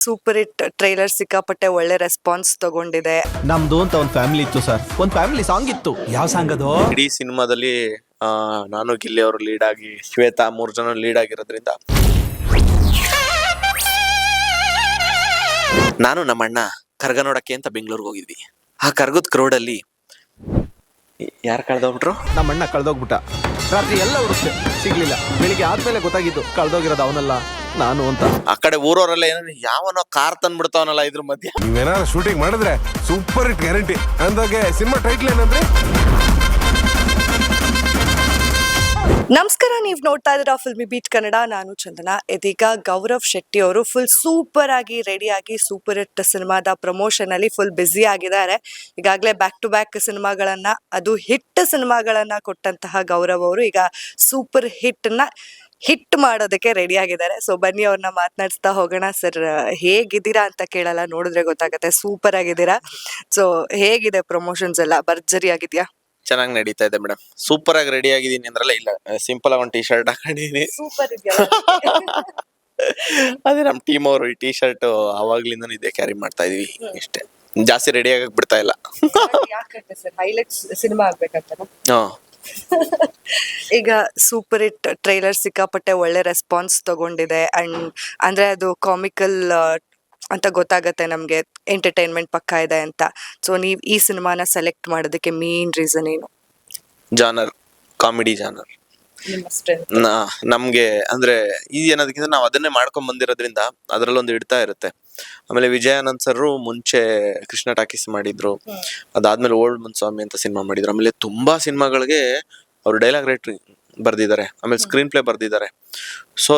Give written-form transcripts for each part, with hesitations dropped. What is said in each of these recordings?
Super hit trailer ಸಿಕ್ಕಾಪಟ್ಟೆ ಒಳ್ಳೆ response ತಗೊಂಡಿದೆ. ನಮ್ದು ಅಂತ ಒಂದು ಫ್ಯಾಮಿಲಿ ಇತ್ತು ಸರ್, ಒಂದು ಫ್ಯಾಮಿಲಿ ಸಾಂಗ್ ಇತ್ತು. ಯಾವ ಸಾಂಗ್ ಅದು? ಇಡೀ ಸಿನಿಮಾದಲ್ಲಿ ನಾನು ಗಿಲ್ಲಿ ಅವರು ಲೀಡ್ ಆಗಿ, ಶ್ವೇತಾ 3 ಜನ ಲೀಡ್ ಆಗಿರೋದ್ರಿಂದ ನಾನು ನಮ್ಮ ಅಣ್ಣ ಕರ್ಗ ನೋಡಕ್ಕೆ ಅಂತ ಬೆಂಗಳೂರಿಗೆ ಹೋಗಿದ್ವಿ. ಆ ಕರ್ಗದ ಕ್ರೌಡಲ್ಲಿ ಯಾರು ಕಳ್ದೋಗ್ಬಿಟ್ರು? ನಮ್ಮ ಅಣ್ಣ ಕಳ್ದೋಗ್ಬಿಟ್ಟ. ರಾತ್ರಿ ಎಲ್ಲ ಹುಡುಕ್ತೆ, ಸಿಗ್ಲಿಲ್ಲ. ಬೆಳಿಗ್ಗೆ ಆದ್ಮೇಲೆ ಗೊತ್ತಾಗಿದ್ದು ಕಳ್ದೋಗಿರೋದು ಅವನಲ್ಲ, ನಾನು ಅಂತ. ಆ ಕಡೆ ಊರವರೆಲ್ಲ ಏನಂದ್ರೆ ಯಾವನೋ ಕಾರ್ ತಂದ್ಬಿಡ್ತಾವನಲ್ಲ ಇದ್ರ ಮಧ್ಯೆ. ನೀವೇನಾದ್ರು ಶೂಟಿಂಗ್ ಮಾಡಿದ್ರೆ ಸೂಪರ್ ಹಿಟ್ ಗ್ಯಾರಂಟಿ ಅಂದಾಗೆ. ಸಿನಿಮಾ ಟೈಟ್ಲ್ ಏನಂದ್ರೆ? ನಮಸ್ಕಾರ, ನೀವು ನೋಡ್ತಾ ಇದ್ದೀರಾ ಫಿಲ್ಮಿ ಬೀಟ್ ಕನ್ನಡ. ನಾನು ಚಂದನ. ಇದೀಗ ಗೌರವ್ ಶೆಟ್ಟಿ ಅವರು ಫುಲ್ ಸೂಪರ್ ಆಗಿ ರೆಡಿ ಆಗಿ ಸೂಪರ್ ಹಿಟ್ ಸಿನಿಮಾದ ಪ್ರಮೋಷನ್ ಅಲ್ಲಿ ಫುಲ್ ಬ್ಯುಸಿ ಆಗಿದ್ದಾರೆ. ಈಗಾಗಲೇ ಬ್ಯಾಕ್ ಟು ಬ್ಯಾಕ್ ಸಿನಿಮಾಗಳನ್ನ, ಅದು ಹಿಟ್ ಸಿನಿಮಾಗಳನ್ನ ಕೊಟ್ಟಂತಹ ಗೌರವ್ ಅವರು ಈಗ ಸೂಪರ್ ಹಿಟ್ ಮಾಡೋದಕ್ಕೆ ರೆಡಿ ಆಗಿದ್ದಾರೆ. ಸೊ ಬನ್ನಿ ಅವ್ರನ್ನ ಮಾತನಾಡಿಸ್ತಾ ಹೋಗೋಣ. ಸರ್, ಹೇಗಿದ್ದೀರಾ ಅಂತ ಕೇಳಲ್ಲ, ನೋಡಿದ್ರೆ ಗೊತ್ತಾಗತ್ತೆ. ಸೂಪರ್ ಆಗಿದ್ದೀರಾ. ಸೊ ಹೇಗಿದೆ ಪ್ರಮೋಷನ್ಸ್ ಎಲ್ಲ? ಭರ್ಜರಿ ಆಗಿದ್ಯಾ? ಚೆನ್ನಾಗಿ ನಡೀತಾ ಇದೆ ಮೇಡಮ್. ಸೂಪರ್ ಆಗಿ ರೆಡಿ ಆಗಿದ್ದೀನಿ ಅಂದ್ರಲ್ಲ, ಇಲ್ಲ ಸಿಂಪಲ್ ಆಗಿ ಒಂದು ಟೀ ಶರ್ಟ್ ಹಾಕೊಂಡಿದೀನಿ. ಸೂಪರ್ ಇದೆಯಲ್ಲ. ಅದೇ ನಮ್ಮ ಟೀಮ್ ಅವರು ಈ ಟೀ ಶರ್ಟ್ ಅವಾಗ್ಲಿಂದ ಇದೇ ಕ್ಯಾರಿ ಮಾಡ್ತಾ ಇದೀವಿ. ಇಷ್ಟೇ, ಜಾಸ್ತಿ ರೆಡಿ ಆಗಕ್ ಬಿಡ್ತಾ ಇಲ್ಲ. ಯಾಕಂತೆ ಸರ್, ಹೈಲೈಟ್ಸ್ ಸಿನಿಮಾ ಆಗ್ಬೇಕಂತ. ಈಗ ಸೂಪರ್ ಹಿಟ್ ಟ್ರೈಲರ್ ಸಿಕ್ಕಾಪಟ್ಟೆ ಒಳ್ಳೆ ರೆಸ್ಪಾನ್ಸ್ ತಗೊಂಡಿದೆ. ಅಂಡ್ ಅಂದ್ರೆ ಅದು ಕಾಮಿಕಲ್ ಅಂತ ಗೊತ್ತಾಗತ್ತೆ ನಮ್ಗೆ, ಎಂಟರ್ಟೈನ್ಮೆಂಟ್ ಪಕ್ಕ ಇದೆ ಅಂತ. ಸೊ ನೀವ್ ಈ ಸಿನಿಮಾನ ಸೆಲೆಕ್ಟ್ ಮಾಡೋದಕ್ಕೆ ಮೇನ್ ರೀಸನ್ ಏನು? ಜಾನರ್, ಕಾಮಿಡಿ ಜಾನರ್ ನಿಮ್ಮ ಸ್ಟ್ರೆಂತ್? ನಮ್ಗೆ ಅಂದ್ರೆ ಈ ಏನದಕ್ಕಿಂತ ನಾವು ಅದನ್ನೇ ಮಾಡ್ಕೊಂಡ್ ಬಂದಿರೋದ್ರಿಂದ ಅದ್ರಲ್ಲೊಂದು ಇಡ್ತಾ ಇರುತ್ತೆ. ಆಮೇಲೆ ವಿಜಯಾನಂದ್ ಸರ್ ಮುಂಚೆ ಕೃಷ್ಣ ಟಾಕೀಸ್ ಮಾಡಿದ್ರು, ಅದಾದ್ಮೇಲೆ ಓಲ್ಡ್ ಮುನ್ಸ್ವಾಮಿ ಅಂತ ಸಿನಿಮಾ ಮಾಡಿದ್ರು. ಆಮೇಲೆ ತುಂಬಾ ಸಿನಿಮಾಗಳಿಗೆ ಅವ್ರು ಡೈಲಾಗ್ ರೈಟರ್ ಬರ್ದಿದ್ದಾರೆ, ಆಮೇಲೆ ಸ್ಕ್ರೀನ್ ಪ್ಲೇ ಬರ್ದಿದ್ದಾರೆ. ಸೊ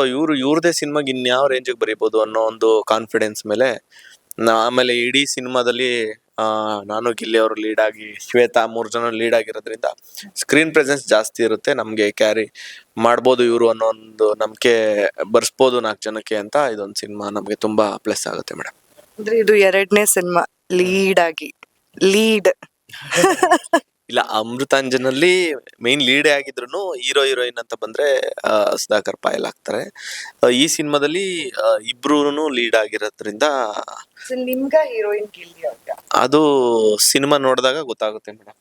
ಇವ್ರದೇ ಸಿನಿಮಾಗೆ ಇನ್ಯಾವ ರೇಂಜಿಗೆ ಬರೀಬಹುದು ಅನ್ನೋ ಒಂದು ಕಾನ್ಫಿಡೆನ್ಸ್ ಮೇಲೆ ಆಮೇಲೆ ಇಡೀ ಸಿನಿಮಾದಲ್ಲಿ ನಾನು ಗಿಲ್ಲಿ ಅವರು ಲೀಡ್ ಆಗಿ, ಶ್ವೇತಾ 3 ಜನ ಲೀಡ್ ಆಗಿರೋದ್ರಿಂದ ಸ್ಕ್ರೀನ್ ಪ್ರೆಸೆನ್ಸ್ ಜಾಸ್ತಿ ಇರುತ್ತೆ. ನಮ್ಗೆ ಕ್ಯಾರಿ ಮಾಡ್ಬೋದು ಇವರು ಅನ್ನೋ ಒಂದು ನಂಬಿಕೆ, ಬರ್ಸ್ಬೋದು 4 ಜನಕ್ಕೆ ಅಂತ. ಇದೊಂದು ಸಿನಿಮಾ ನಮ್ಗೆ ತುಂಬಾ ಪ್ಲಸ್ ಆಗುತ್ತೆ ಮೇಡಮ್. ಅಂದ್ರೆ ಇದು 2ನೇ ಸಿನಿಮಾ ಲೀಡ್ ಇಲ್ಲ, ಅಮೃತಾಂಜನಲ್ಲಿ ಮೇನ್ ಲೀಡೇ ಆಗಿದ್ರು, ಹೀರೋಯಿನ್ ಅಂತ ಬಂದ್ರೆ ಸುಧಾಕರ್ ಪಾಯಲ್ ಆಗ್ತಾರೆ. ಈ ಸಿನಿಮಾದಲ್ಲಿ ಇಬ್ರು ಲೀಡ್ ಆಗಿರೋದ್ರಿಂದ ನಿಮ್ಗ ಹೀರೋಯಿನ್ ಗಿಲ್ಲಿ ಅವ್ರ ಅದು ಸಿನಿಮಾ ನೋಡಿದಾಗ ಗೊತ್ತಾಗುತ್ತೆ ಮೇಡಮ್.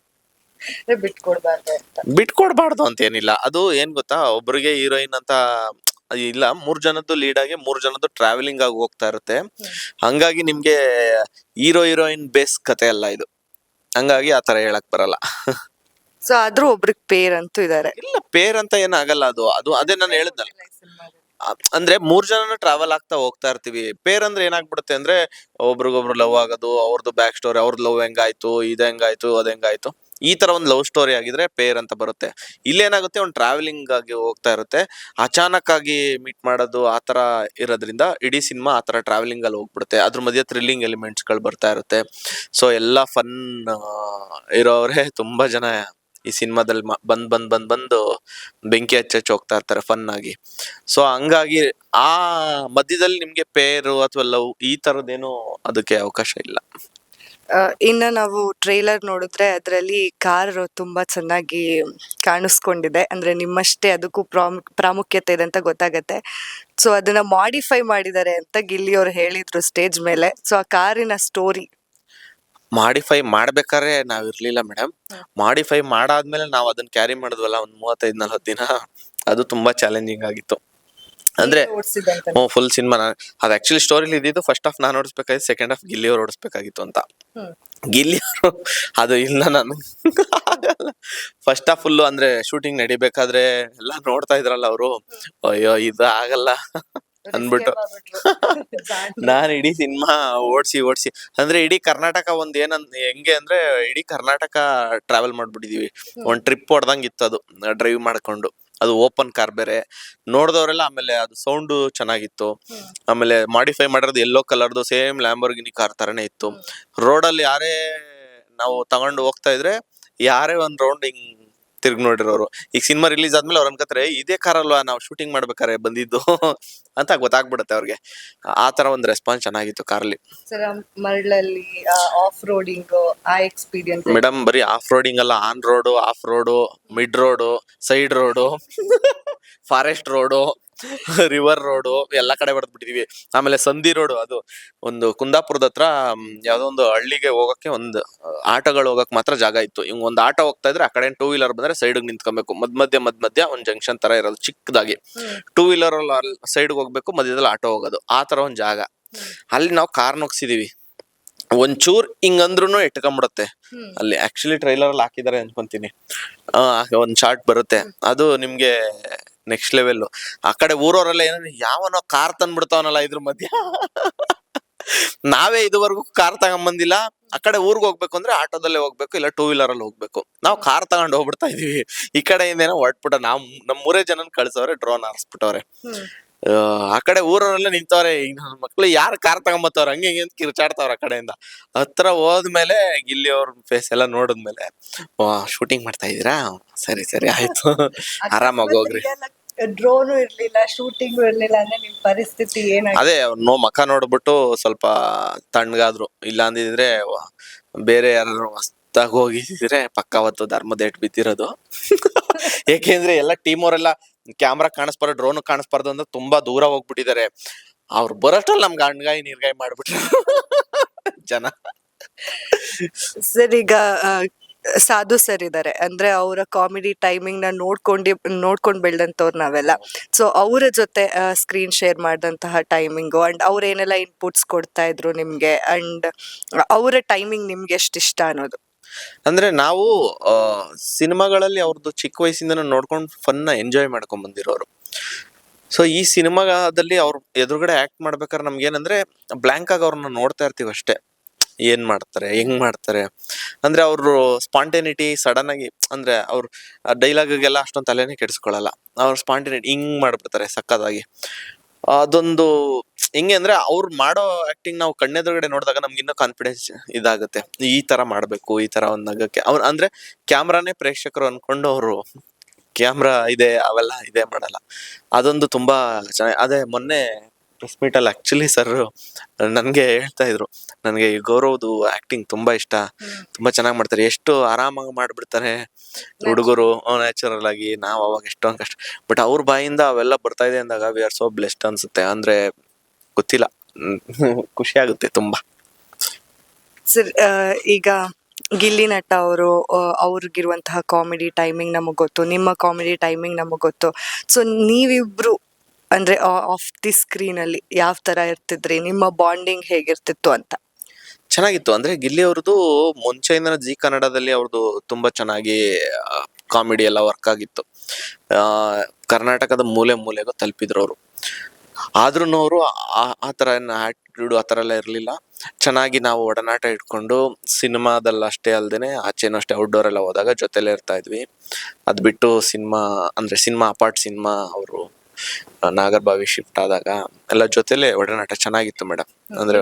ಬಿಟ್ಕೊಡ್ಬಾರ್ದು ಅಂತ ಏನಿಲ್ಲ. ಅದು ಏನ್ ಗೊತ್ತಾ, ಒಬ್ರಿಗೆ ಹೀರೋಯಿನ್ ಅಂತ ಇಲ್ಲ, 3 ಜನದ್ದು ಲೀಡ್ ಆಗಿ 3 ಜನದ್ದು ಟ್ರಾವೆಲಿಂಗ್ ಆಗಿ ಹೋಗ್ತಾ ಇರುತ್ತೆ. ಹಂಗಾಗಿ ನಿಮ್ಗೆ ಹೀರೋಯಿನ್ ಬೇಸ್ ಕತೆ ಅಲ್ಲ ಇದು, ಹಂಗಾಗಿ ಆತರ ಹೇಳಕ್ ಬರಲ್ಲ. ಸೊ ಆದ್ರೂ ಒಬ್ರಿಗೆ ಪೇರ್ ಅಂತೂ ಇದಾರೆ. ಇಲ್ಲ, ಪೇರ್ ಅಂತ ಏನಾಗಲ್ಲ. ಅದು ಅದೇ ನಾನು ಹೇಳಿದ್ನಲ್ಲ, ಅಂದ್ರೆ 3 ಜನನು ಟ್ರಾವೆಲ್ ಆಗ್ತಾ ಹೋಗ್ತಾ ಇರ್ತೀವಿ. ಪೇರ್ ಅಂದ್ರೆ ಏನಾಗ್ಬಿಡುತ್ತೆ ಅಂದ್ರೆ ಒಬ್ರಿಗೊಬ್ರು ಲವ್ ಆಗೋದು, ಅವ್ರದ್ದು ಬ್ಯಾಕ್ ಸ್ಟೋರಿ, ಅವ್ರದ್ದು ಲವ್ ಹೆಂಗಾಯ್ತು, ಇದ್ ಹೆಂಗಾಯ್ತು, ಅದ್ ಹೆಂಗಾಯ್ತು, ಈ ತರ ಒಂದು ಲವ್ ಸ್ಟೋರಿ ಆಗಿದ್ರೆ ಪೇರ್ ಅಂತ ಬರುತ್ತೆ. ಇಲ್ಲೇನಾಗುತ್ತೆ, ಒಂದು ಟ್ರಾವೆಲಿಂಗ್ ಆಗಿ ಹೋಗ್ತಾ ಇರುತ್ತೆ, ಅಚಾನಕ್ ಆಗಿ ಮೀಟ್ ಮಾಡೋದು ಆತರ ಇರೋದ್ರಿಂದ ಇಡೀ ಸಿನಿಮಾ ಆತರ ಟ್ರಾವೆಲಿಂಗ್ ಅಲ್ಲಿ ಹೋಗ್ಬಿಡುತ್ತೆ. ಅದ್ರ ಮಧ್ಯೆ ಥ್ರಿಲ್ಲಿಂಗ್ ಎಲಿಮೆಂಟ್ಸ್ ಗಳು ಬರ್ತಾ ಇರುತ್ತೆ. ಸೊ ಎಲ್ಲಾ ಫನ್ ಇರೋವ್ರೆ ತುಂಬಾ ಜನ ಈ ಸಿನಿಮಾದಲ್ಲಿ ಬಂದು ಬೆಂಕಿ ಹಚ್ಚ ಹೋಗ್ತಾ ಇರ್ತಾರೆ ಫನ್ ಆಗಿ. ಸೊ ಹಂಗಾಗಿ ಆ ಮಧ್ಯದಲ್ಲಿ ನಿಮ್ಗೆ ಪೇರು ಅಥವಾ ಲವ್ ಈ ತರದೇನು ಅದಕ್ಕೆ ಅವಕಾಶ ಇಲ್ಲ. ಇನ್ನ ನಾವು ಟ್ರೈಲರ್ ನೋಡಿದ್ರೆ ಅದರಲ್ಲಿ ಕಾರ್ ತುಂಬಾ ಚೆನ್ನಾಗಿ ಕಾಣಿಸ್ಕೊಂಡಿದೆ. ಅಂದ್ರೆ ನಿಮ್ಮಷ್ಟೇ ಅದಕ್ಕೂ ಪ್ರಾಮುಖ್ಯತೆ ಇದೆ ಅಂತ ಗೊತ್ತಾಗತ್ತೆ. ಸೊ ಅದನ್ನ ಮಾಡಿಫೈ ಮಾಡಿದ್ದಾರೆ ಅಂತ ಗಿಲ್ಲಿ ಅವ್ರು ಹೇಳಿದ್ರು ಸ್ಟೇಜ್ ಮೇಲೆ. ಸೊ ಆ ಕಾರಿನ ಸ್ಟೋರಿ ಮಾಡಿಫೈ ಮಾಡ್ಬೇಕಾದ್ರೆ ನಾವ್ ಇರ್ಲಿಲ್ಲ ಮೇಡಮ್. ಮಾಡಿಫೈ ಮಾಡಾದ್ಮೇಲೆ ನಾವ್ ಅದನ್ನ ಕ್ಯಾರಿ ಮಾಡಿದ್ವಲ್ಲ ಒಂದ್ 35-40 ದಿನ, ಅದು ತುಂಬಾ ಚಾಲೆಂಜಿಂಗ್ ಆಗಿತ್ತು. ಅಂದ್ರೆ ಫುಲ್ ಸಿನಿಮಾ ಅದು ಆಕ್ಚುಲಿ ಸ್ಟೋರಿಲಿ ಇದ್ದಿದ್ದು ಫಸ್ಟ್ ಹಾಫ್ ನಾನು ಓಡಿಸ್ಬೇಕಾಗಿತ್ತು, ಸೆಕೆಂಡ್ ಹಾಫ್ ಗಿಲ್ಲಿ ಅವ್ರು ಓಡಿಸ್ಬೇಕಾಗಿತ್ತು ಅಂತ. ಗಿಲ್ಲಿ ಅವರು ಅದು ಇಲ್ಲ, ನಾನು ಆಗಲ್ಲ. ಫಸ್ಟ್ ಹಾಫ್ ಫುಲ್ಲು ಅಂದ್ರೆ ಶೂಟಿಂಗ್ ನಡಿಬೇಕಾದ್ರೆ ಎಲ್ಲ ನೋಡ್ತಾ ಇದ್ರಲ್ಲ ಅವರು, ಅಯ್ಯೋ ಇದು ಆಗಲ್ಲ ಅಂದ್ಬಿಟ್ಟು ನಾನ್ ಇಡೀ ಸಿನಿಮಾ ಓಡ್ಸಿ ಅಂದ್ರೆ ಇಡೀ ಕರ್ನಾಟಕ ಒಂದ್ ಹೆಂಗೆ ಅಂದ್ರೆ ಇಡೀ ಕರ್ನಾಟಕ ಟ್ರಾವೆಲ್ ಮಾಡ್ಬಿಟ್ಟಿದೀವಿ. ಒಂದ್ ಟ್ರಿಪ್ ಹೊಡ್ದಂಗ್ ಇತ್ತು ಅದು, ಡ್ರೈವ್ ಮಾಡ್ಕೊಂಡು. ಅದು ಓಪನ್ ಕಾರ್ ಬೇರೆ ನೋಡ್ದವ್ರೆಲ್ಲ. ಆಮೇಲೆ ಅದು ಸೌಂಡ್ ಚೆನ್ನಾಗಿತ್ತು. ಆಮೇಲೆ ಮಾಡಿಫೈ ಮಾಡಿರೋದು ಯೆಲ್ಲೋ ಕಲರ್ದು ಸೇಮ್ ಲ್ಯಾಂಬೋರ್ಗಿನಿ ಕಾರ್ ತರನೇ ಇತ್ತು. ರೋಡಲ್ಲಿ ಯಾರೇ ನಾವು ತಗೊಂಡು ಹೋಗ್ತಾ ಇದ್ರೆ ಯಾರೇ ಒಂದ್ ರೌಂಡ್ ಹಿಂಗ್ ತಿರ್ಗಿ ನೋಡಿರೋರು. ಈಗ ಸಿನಿಮಾ ರಿಲೀಸ್ ಆದ್ಮೇಲೆ ಅವ್ರ ಅನ್ಕತ್ತಾರೆ, ಇದೇ ಕಾರ್ ಅಲ್ವಾ ನಾವು ಶೂಟಿಂಗ್ ಮಾಡ್ಬೇಕಾರೆ ಬಂದಿದ್ದು ಅಂತ ಗೊತ್ತಾಗ್ಬಿಡುತ್ತೆ ಅವ್ರಿಗೆ. ಆ ತರ ಒಂದ್ ರೆಸ್ಪಾನ್ಸ್ ಚೆನ್ನಾಗಿತ್ತು ಕಾರಲ್ಲಿ. ಮರಳಲ್ಲಿ ಆಫ್ ರೋಡಿಂಗ್ ಆ ಎಕ್ಸ್ಪೀರಿಯನ್ಸ್ ಮೇಡಮ್, ಬರೀ ಆಫ್ ರೋಡಿಂಗ್ ಅಲ್ಲ, on road, of road, mid road, side road, forest road, river road ಎಲ್ಲಾ ಕಡೆ ಹೊಡೆದ್ ಬಿಟ್ಟಿದೀವಿ. ಆಮೇಲೆ ಸಂಧಿ ರೋಡು, ಅದು ಒಂದು ಕುಂದಾಪುರದ ಹತ್ರ ಯಾವ್ದೋ ಒಂದು ಹಳ್ಳಿಗೆ ಹೋಗಕ್ಕೆ ಒಂದು ಆಟೋಗಳು ಹೋಗಕ್ ಮಾತ್ರ ಜಾಗ ಇತ್ತು. ಹಿಂಗ್ ಒಂದ್ ಆಟೋ ಹೋಗ್ತಾ ಇದ್ರೆ ಆ ಕಡೆ ಟೂ ವೀಲರ್ ಬಂದ್ರೆ ಸೈಡ್ ನಿಂತ್ಕೊಬೇಕು. ಮಧ್ಯ ಒಂದ್ ಜಂಕ್ಷನ್ ತರ ಇರೋದು ಚಿಕ್ಕದಾಗಿ. ಟೂ ವೀಲರ್ ಅಲ್ಲಿ ಸೈಡ್ ಹೋಗ್ಬೇಕು, ಮಧ್ಯದಲ್ಲಿ ಆಟೋ ಹೋಗೋದು, ಆ ತರ ಒಂದ್ ಜಾಗ. ಅಲ್ಲಿ ನಾವು ಕಾರ್ ನುಗ್ಸಿದೀವಿ. ಒಂಚೂರ್ ಹಿಂಗಂದ್ರೂ ಇಟ್ಕೊಂಡ್ಬಿಡುತ್ತೆ. ಅಲ್ಲಿ ಆಕ್ಚುಲಿ ಟ್ರೈಲರ್ ಅಲ್ಲಿ ಹಾಕಿದಾರೆ ಅನ್ಕೊಂತೀನಿ. ಒಂದ್ ಶಾರ್ಟ್ ಬರುತ್ತೆ, ಅದು ನಿಮ್ಗೆ ನೆಕ್ಸ್ಟ್ ಲೆವೆಲ್. ಆ ಕಡೆ ಊರವರೆಲ್ಲ ಏನ ಯಾವನೋ ಕಾರ್ ತಂದ್ಬಿಡ್ತಾವನಲ್ಲ ಇದ್ರ ಮಧ್ಯ. ನಾವೇ ಇದುವರೆಗೂ ಕಾರ್ ತಗೊಂಬಂದಿಲ್ಲ. ಆ ಕಡೆ ಊರ್ಗ್ ಹೋಗ್ಬೇಕು ಅಂದ್ರೆ ಆಟೋದಲ್ಲೇ ಹೋಗ್ಬೇಕು, ಇಲ್ಲ ಟೂ ವೀಲರ್ ಅಲ್ಲಿ ಹೋಗ್ಬೇಕು. ನಾವು ಕಾರ್ ತಗೊಂಡ್ ಹೋಗ್ಬಿಡ್ತಾ ಇದೀವಿ. ಈ ಕಡೆಯಿಂದ ಏನೋ ಹೊಟ್ಬಿಟ್ಟ, ನಮ್ ಮೂರೇ ಜನನ್ ಕಳ್ಸವ್ರೆ, ಡ್ರೋನ್ ಹಾರಿಸ್ಬಿಟ್ಟವ್ರೆ. ಆ ಕಡೆ ಊರವರೆಲ್ಲ ನಿಂತವ್ರೆ. ಈಗ ನನ್ನ ಮಕ್ಳು ಯಾರು ಕಾರ್ ತಗೊಂಬತ್ತವ್ರ ಹಂಗೆ ಹಿಂಗೆ ಅಂತ ಕಿರ್ಚಾಡ್ತಾವ್ರ ಆ ಕಡೆಯಿಂದ. ಹತ್ರ ಹೋದ್ಮೇಲೆ ಗಿಲ್ಲಿ ಅವ್ರ ಫೇಸ್ ಎಲ್ಲ ನೋಡಿದ್ಮೇಲೆ, ಶೂಟಿಂಗ್ ಮಾಡ್ತಾ ಇದೀರಾ, ಸರಿ ಸರಿ ಆಯ್ತು, ಆರಾಮಾಗಿ ಹೋಗ್ರಿ. ಡ್ರೋನು ಇರ್ಲಿಲ್ಲ, ಶೂಟಿಂಗು ಇರ್ಲಿಲ್ಲ ಅಂದ್ರೆ ನಿಮ್ ಪರಿಸ್ಥಿತಿ ಅದೇ ಮಖ ನೋಡ್ಬಿಟ್ಟು ಸ್ವಲ್ಪ ತಣ್ಣಗಾದ್ರು. ಇಲ್ಲ ಅಂದಿದ್ರೆ ಬೇರೆ ಯಾರು ಹೊಸ್ದಾಗ್ ಹೋಗಿದ್ರೆ ಪಕ್ಕ ಅವತ್ತು ಧರ್ಮದ ಏಟ್ ಬಿದ್ದಿರೋದು. ಯಾಕೆಂದ್ರೆ ಎಲ್ಲ ಟೀಮ್ ಅವರೆಲ್ಲ ಕ್ಯಾಮ್ರಾ ಕಾಣಿಸ್ಬಾರ್ದು, ಡ್ರೋನ್ ಕಾಣಿಸ್ಬಾರ್ದು ಅಂತ ತುಂಬಾ ದೂರ ಹೋಗ್ಬಿಟ್ಟಿದ್ದಾರೆ. ಅವ್ರು ಬರೋಷ್ಟ್ರಲ್ಲಿ ನಮ್ಗೆ ಅಣ್ಗಾಯಿ ನೀರ್ಗಾಯಿ ಮಾಡ್ಬಿಟ್ರು ಜನ. ಸರ್, ಈಗ ಸಾಧು ಸರ್ ಇದಾರೆ ಅಂದ್ರೆ ಅವರ ಕಾಮಿಡಿ ಟೈಮಿಂಗ್ ನ ನೋಡ್ಕೊಂಡ್ ಬೆಳ್ದಂತವ್ರು ನಾವೆಲ್ಲ. ಸೊ ಅವರ ಜೊತೆ ಸ್ಕ್ರೀನ್ ಶೇರ್ ಮಾಡಿದಂತಹ ಟೈಮಿಂಗು ಅಂಡ್ ಅವ್ರ ಏನೆಲ್ಲ ಇನ್ಪುಟ್ಸ್ ಕೊಡ್ತಾ ಇದ್ರು ನಿಮ್ಗೆ, ಅಂಡ್ ಅವರ ಟೈಮಿಂಗ್ ನಿಮ್ಗೆ ಎಷ್ಟು ಇಷ್ಟ ಅನ್ನೋದು. ಅಂದ್ರೆ ನಾವು ಸಿನಿಮಾಗಳಲ್ಲಿ ಅವ್ರದ್ದು ಚಿಕ್ಕ ವಯಸ್ಸಿಂದ ನೋಡ್ಕೊಂಡು ಫನ್ ಎಂಜಾಯ್ ಮಾಡ್ಕೊಂಡ್ ಬಂದಿರೋರು. ಸೊ ಈ ಸಿನಿಮಾದಲ್ಲಿ ಅವ್ರ ಎದುರುಗಡೆ ಆಕ್ಟ್ ಮಾಡ್ಬೇಕಾದ್ರೆ ನಮ್ಗೆ ಏನಂದ್ರೆ ಬ್ಲಾಂಕ್ ಆಗಿ ಅವ್ರನ್ನ ನೋಡ್ತಾ ಇರ್ತೀವಿ ಅಷ್ಟೇ. ಏನ್ ಮಾಡ್ತಾರೆ, ಹೆಂಗ್ ಮಾಡ್ತಾರೆ ಅಂದ್ರೆ ಅವ್ರು ಸ್ಪಾಂಟೇನಿಟಿ ಸಡನ್ ಆಗಿ, ಅಂದ್ರೆ ಅವ್ರ ಡೈಲಾಗಿಗೆಲ್ಲ ಅಷ್ಟೊಂದು ತಲೆನೇ ಕೆಡಿಸ್ಕೊಳಲ್ಲ. ಅವ್ರ ಸ್ಪಾಂಟೇನಿಟಿ ಹಿಂಗ್ ಮಾಡ್ಬಿಡ್ತಾರೆ ಸಕ್ಕತ್ತಾಗಿ. ಅದೊಂದು ಹೆಂಗೆ ಅಂದ್ರೆ ಅವ್ರು ಮಾಡೋ ಆಕ್ಟಿಂಗ್ ನಾವು ಕಣ್ಣೆದುರುಗಡೆ ನೋಡಿದಾಗ ನಮ್ಗೆ ಇನ್ನೂ ಕಾನ್ಫಿಡೆನ್ಸ್ ಇದಾಗುತ್ತೆ. ಈ ತರ ಮಾಡ್ಬೇಕು, ಈ ತರ ಒಂದ್ ನಗಕ್ಕೆ ಅವ್ರು ಅಂದ್ರೆ ಕ್ಯಾಮ್ರಾನೇ ಪ್ರೇಕ್ಷಕರು ಅನ್ಕೊಂಡು ಅವರು ಕ್ಯಾಮ್ರಾ ಇದೆ ಅವೆಲ್ಲ ಇದೇ ಮಾಡಲ್ಲ. ಅದೊಂದು ತುಂಬಾ ಚೆನ್ನಾಗಿ. ಅದೇ ಮೊನ್ನೆ ಪ್ರೆಸ್ ಮೀಟ್ ಅಲ್ಲಿ ಆಕ್ಚುಲಿ ಸರ್ ನನ್ಗೆ ಹೇಳ್ತಾ ಇದ್ರು, ನನ್ಗೆ ಈ ಗೌರವ್ದು ಆಕ್ಟಿಂಗ್ ತುಂಬಾ ಇಷ್ಟ, ತುಂಬಾ ಚೆನ್ನಾಗಿ ಮಾಡ್ತಾರೆ, ಎಷ್ಟು ಆರಾಮಾಗಿ ಮಾಡ್ಬಿಡ್ತಾರೆ ಹುಡುಗರು ನ್ಯಾಚುರಲ್ ಆಗಿ. ನಾವ್ ಅವಾಗ ಎಷ್ಟೊಂದ್ ಕಷ್ಟ, ಬಟ್ ಅವ್ರ ಬಾಯಿಂದ ಅವೆಲ್ಲ ಬರ್ತಾ ಇದೆ ಅಂದಾಗ ವಿ ಆರ್ ಸೋ ಬ್ಲೆಸ್ಡ್ ಅನ್ಸುತ್ತೆ. ಅಂದ್ರೆ ಗೊತ್ತಿಲ್ಲ, ಖುಷಿ ಆಗುತ್ತೆ ತುಂಬಾ. ಸರ್, ಈಗ ಗಿಲ್ಲಿ ನಟ ಅವರು, ಅವ್ರಿಗಿರುವಂತಹ ಕಾಮಿಡಿ ಟೈಮಿಂಗ್ ನಮಗ್ ಗೊತ್ತು, ನಿಮ್ಮ ಕಾಮಿಡಿ ಟೈಮಿಂಗ್ ನಮಗ್ ಗೊತ್ತು. ಸೊ ನೀವಿಬ್ರು ಅಂದ್ರೆ ಆಫ್ ದಿ ಸ್ಕ್ರೀನ್ ಅಲ್ಲಿ ಯಾವ ತರ ಇರ್ತಿದ್ರಿ, ನಿಮ್ಮ ಬಾಂಡಿಂಗ್ ಹೇಗಿರ್ತಿತ್ತು ಅಂತ? ಚೆನ್ನಾಗಿತ್ತು. ಅಂದ್ರೆ ಗಿಲ್ಲಿ ಅವ್ರದ್ದು ಮುಂಚೆಯಿಂದ ಜಿ ಕನ್ನಡದಲ್ಲಿ ಅವ್ರದ್ದು ತುಂಬಾ ಚೆನ್ನಾಗಿ ಕಾಮಿಡಿ ಎಲ್ಲ ವರ್ಕ್ ಆಗಿತ್ತು. ಕರ್ನಾಟಕದ ಮೂಲೆ ಮೂಲೆಗೂ ತಲುಪಿದ್ರು ಅವರು. ಆದ್ರೂ ಅವರು ಆ ತರ ಆಟಿಟ್ಯೂಡ್ ಆ ತರ ಎಲ್ಲ ಇರ್ಲಿಲ್ಲ. ಚೆನ್ನಾಗಿ ನಾವು ಒಡನಾಟ ಇಟ್ಕೊಂಡು ಸಿನಿಮಾದಲ್ಲಿ ಅಷ್ಟೇ ಅಲ್ದೇನೆ ಆಚೆನೂ ಅಷ್ಟೇ ಔಟ್ಡೋರ್ ಎಲ್ಲ ಹೋದಾಗ ಜೊತೆಲೇ ಇರ್ತಾ ಇದ್ವಿ. ಅದ್ ಬಿಟ್ಟು ಸಿನಿಮಾ ಅಪಾರ್ಟ್ ಸಿನಿಮಾ ಅವರು ನಾಗರಬಾವಿ ಶಿಫ್ಟ್ ಆದಾಗ ಎಲ್ಲ ಜೊತೆಲೆ ಒಡನಾಟ ಚೆನ್ನಾಗಿತ್ತು ಮೇಡಮ್. ಅಂದ್ರೆ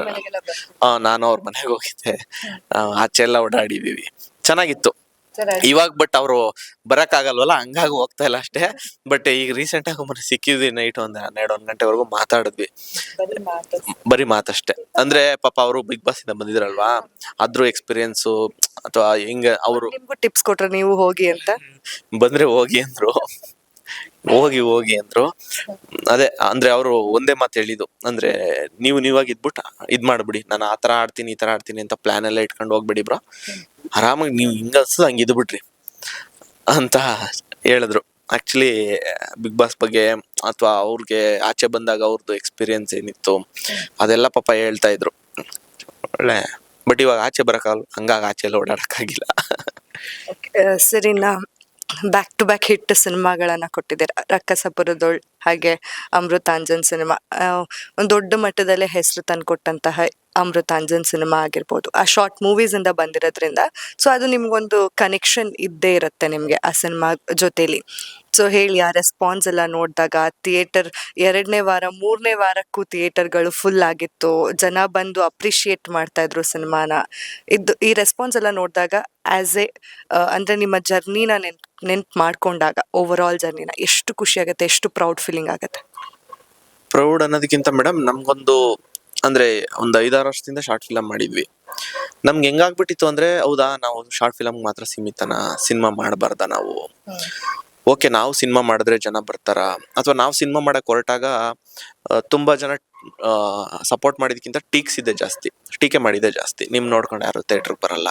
ನಾನು ಅವ್ರ ಮನೆಗೆ ಹೋಗಿದ್ದೆ, ಆಚೆ ಎಲ್ಲ ಓಡಾಡಿದೀವಿ, ಚೆನ್ನಾಗಿತ್ತು. ಇವಾಗ ಬಟ್ ಅವ್ರು ಬರಕ್ ಆಗಲ್ವಲ್ಲ, ಹಂಗಾಗಿ ಹೋಗ್ತಾ ಇಲ್ಲ ಅಷ್ಟೇ. ಬಟ್ ಈಗ ರೀಸೆಂಟ್ ಆಗಿ ಮೊನ್ನೆ ಸಿಕ್ಕಿದ್ವಿ, ನೈಟ್ ಒಂದ್ 12-1 ಗಂಟೆವರೆಗೂ ಮಾತಾಡಿದ್ವಿ, ಬರೀ ಮಾತಷ್ಟೇ. ಅಂದ್ರೆ ಪಾಪ ಅವರು ಬಿಗ್ ಬಾಸ್ ಇಂದ ಬಂದಿದ್ರಲ್ವಾ, ಅದ್ರ ಎಕ್ಸ್ಪೀರಿಯನ್ಸು ಅಥವಾ ಹಿಂಗ ಅವರು ನಿಮ್ಗೂ ಟಿಪ್ಸ್ ಕೊಟ್ರ ನೀವು ಹೋಗಿ ಅಂತ? ಬಂದ್ರೆ ಹೋಗಿ ಅಂದ್ರು, ಹೋಗಿ ಅಂದ್ರು. ಅದೇ ಅಂದ್ರೆ ಅವರು ಒಂದೇ ಮಾತು ಹೇಳಿದ್ದು, ಅಂದ್ರೆ ನೀವಾಗಿ ಇದ್ಬಿಟ್ಟು ಇದ್ ಮಾಡ್ಬಿಡಿ, ನಾನು ಆ ತರ ಆಡ್ತೀನಿ ಈ ತರ ಆಡ್ತೀನಿ ಅಂತ ಪ್ಲಾನ್ ಎಲ್ಲ ಇಟ್ಕೊಂಡು ಹೋಗ್ಬಿಡಿ ಬ್ರೋ, ಆರಾಮಾಗಿ ನೀವು ಹಿಂಗ ಅನ್ಸದ್ ಹಂಗ ಇದ್ಬಿಟ್ರಿ ಅಂತ ಹೇಳಿದ್ರು. ಆಕ್ಚುಲಿ ಬಿಗ್ ಬಾಸ್ ಬಗ್ಗೆ ಅಥವಾ ಅವ್ರಿಗೆ ಆಚೆ ಬಂದಾಗ ಅವ್ರದ್ದು ಎಕ್ಸ್ಪೀರಿಯನ್ಸ್ ಏನಿತ್ತು ಅದೆಲ್ಲ ಪಾಪ ಹೇಳ್ತಾ ಇದ್ರು. ಒಳ್ಳೆ, ಬಟ್ ಇವಾಗ ಆಚೆ ಬರಕಾಗಲ್ಲ, ಹಂಗಾಗಿ ಆಚೆ ಎಲ್ಲ ಓಡಾಡಕ್ಕಾಗಿಲ್ಲ. ಸರಿನಾ, ಬ್ಯಾಕ್ ಟು ಬ್ಯಾಕ್ ಹಿಟ್ ಸಿನಿಮಾಗಳನ್ನ ಕೊಟ್ಟಿದ್ದಾರೆ. ರಕ್ಕಸಪುರದೋಳ್ ಹಾಗೆ ಅಮೃತಾಂಜನ್ ಸಿನಿಮಾ, ಒಂದು ದೊಡ್ಡ ಮಟ್ಟದಲ್ಲೇ ಹೆಸರು ತಂದ್ಕೊಟ್ಟಂತಹ ಅಮೃತಾಂಜನ್ ಸಿನಿಮಾ ಆಗಿರ್ಬೋದು. ಆ ಶಾರ್ಟ್ ಮೂವೀಸ್ ಇಂದ ಬಂದಿರೋದ್ರಿಂದ ಸೊ ಅದು ನಿಮ್ಗೊಂದು ಕನೆಕ್ಷನ್ ಇದ್ದೇ ಇರುತ್ತೆ ನಿಮ್ಗೆ ಆ ಸಿನಿಮಾ ಜೊತೆಲಿ. ಸೊ ಹೇಳಿ, ಆ ರೆಸ್ಪಾನ್ಸ್ ಎಲ್ಲ ನೋಡಿದಾಗ ಥಿಯೇಟರ್ 2ನೇ ವಾರ 3ನೇ ವಾರಕ್ಕೂ ಥಿಯೇಟರ್ಗಳು ಫುಲ್ ಆಗಿತ್ತು, ಜನ ಬಂದು ಅಪ್ರಿಶಿಯೇಟ್ ಮಾಡ್ತಾ ಇದ್ರು ಸಿನಿಮಾನ. ಈ ರೆಸ್ಪಾನ್ಸ್ ಎಲ್ಲ ನೋಡಿದಾಗ ಆಸ್ ಎ ಅಂದ್ರೆ ನಿಮ್ಮ ಜರ್ನಿನ ನೆನ್ಪು ಮಾಡ್ಕೊಂಡಾಗ ಓವರ್ ಆಲ್ ಜರ್ನಿನ ಎಷ್ಟು ಖುಷಿ ಆಗುತ್ತೆ, ಎಷ್ಟು ಪ್ರೌಡ್ ಫೀಲಿಂಗ್ ಆಗುತ್ತೆ? ಪ್ರೌಡ್ ಅನ್ನೋದಕ್ಕಿಂತ ಮೇಡಮ್, ನಮ್ಗೊಂದು ಅಂದ್ರೆ ಒಂದು 5-6 ವರ್ಷದಿಂದ ಶಾರ್ಟ್ ಫಿಲಮ್ ಮಾಡಿದ್ವಿ. ನಮ್ಗೆ ಹೆಂಗಾಗ್ಬಿಟ್ಟಿತ್ತು ಅಂದ್ರೆ, ಹೌದಾ ನಾವು ಶಾರ್ಟ್ ಫಿಲಮ್ ಮಾತ್ರ ಸೀಮಿತನ, ಸಿನಿಮಾ ಮಾಡಬಾರ್ದ ನಾವು, ಓಕೆ ನಾವು ಸಿನಿಮಾ ಮಾಡಿದ್ರೆ ಜನ ಬರ್ತಾರ, ಅಥವಾ ನಾವು ಸಿನಿಮಾ ಮಾಡಕ್ ಹೊರಟಾಗ ತುಂಬಾ ಜನ ಸಪೋರ್ಟ್ ಮಾಡಿದಕ್ಕಿಂತ ಟೀಕೆ ಮಾಡಿದೆ ಜಾಸ್ತಿ. ನಿಮ್ ನೋಡ್ಕೊಂಡು ಯಾರು ಥಿಯೇಟ್ರಿಗೆ ಬರಲ್ಲ,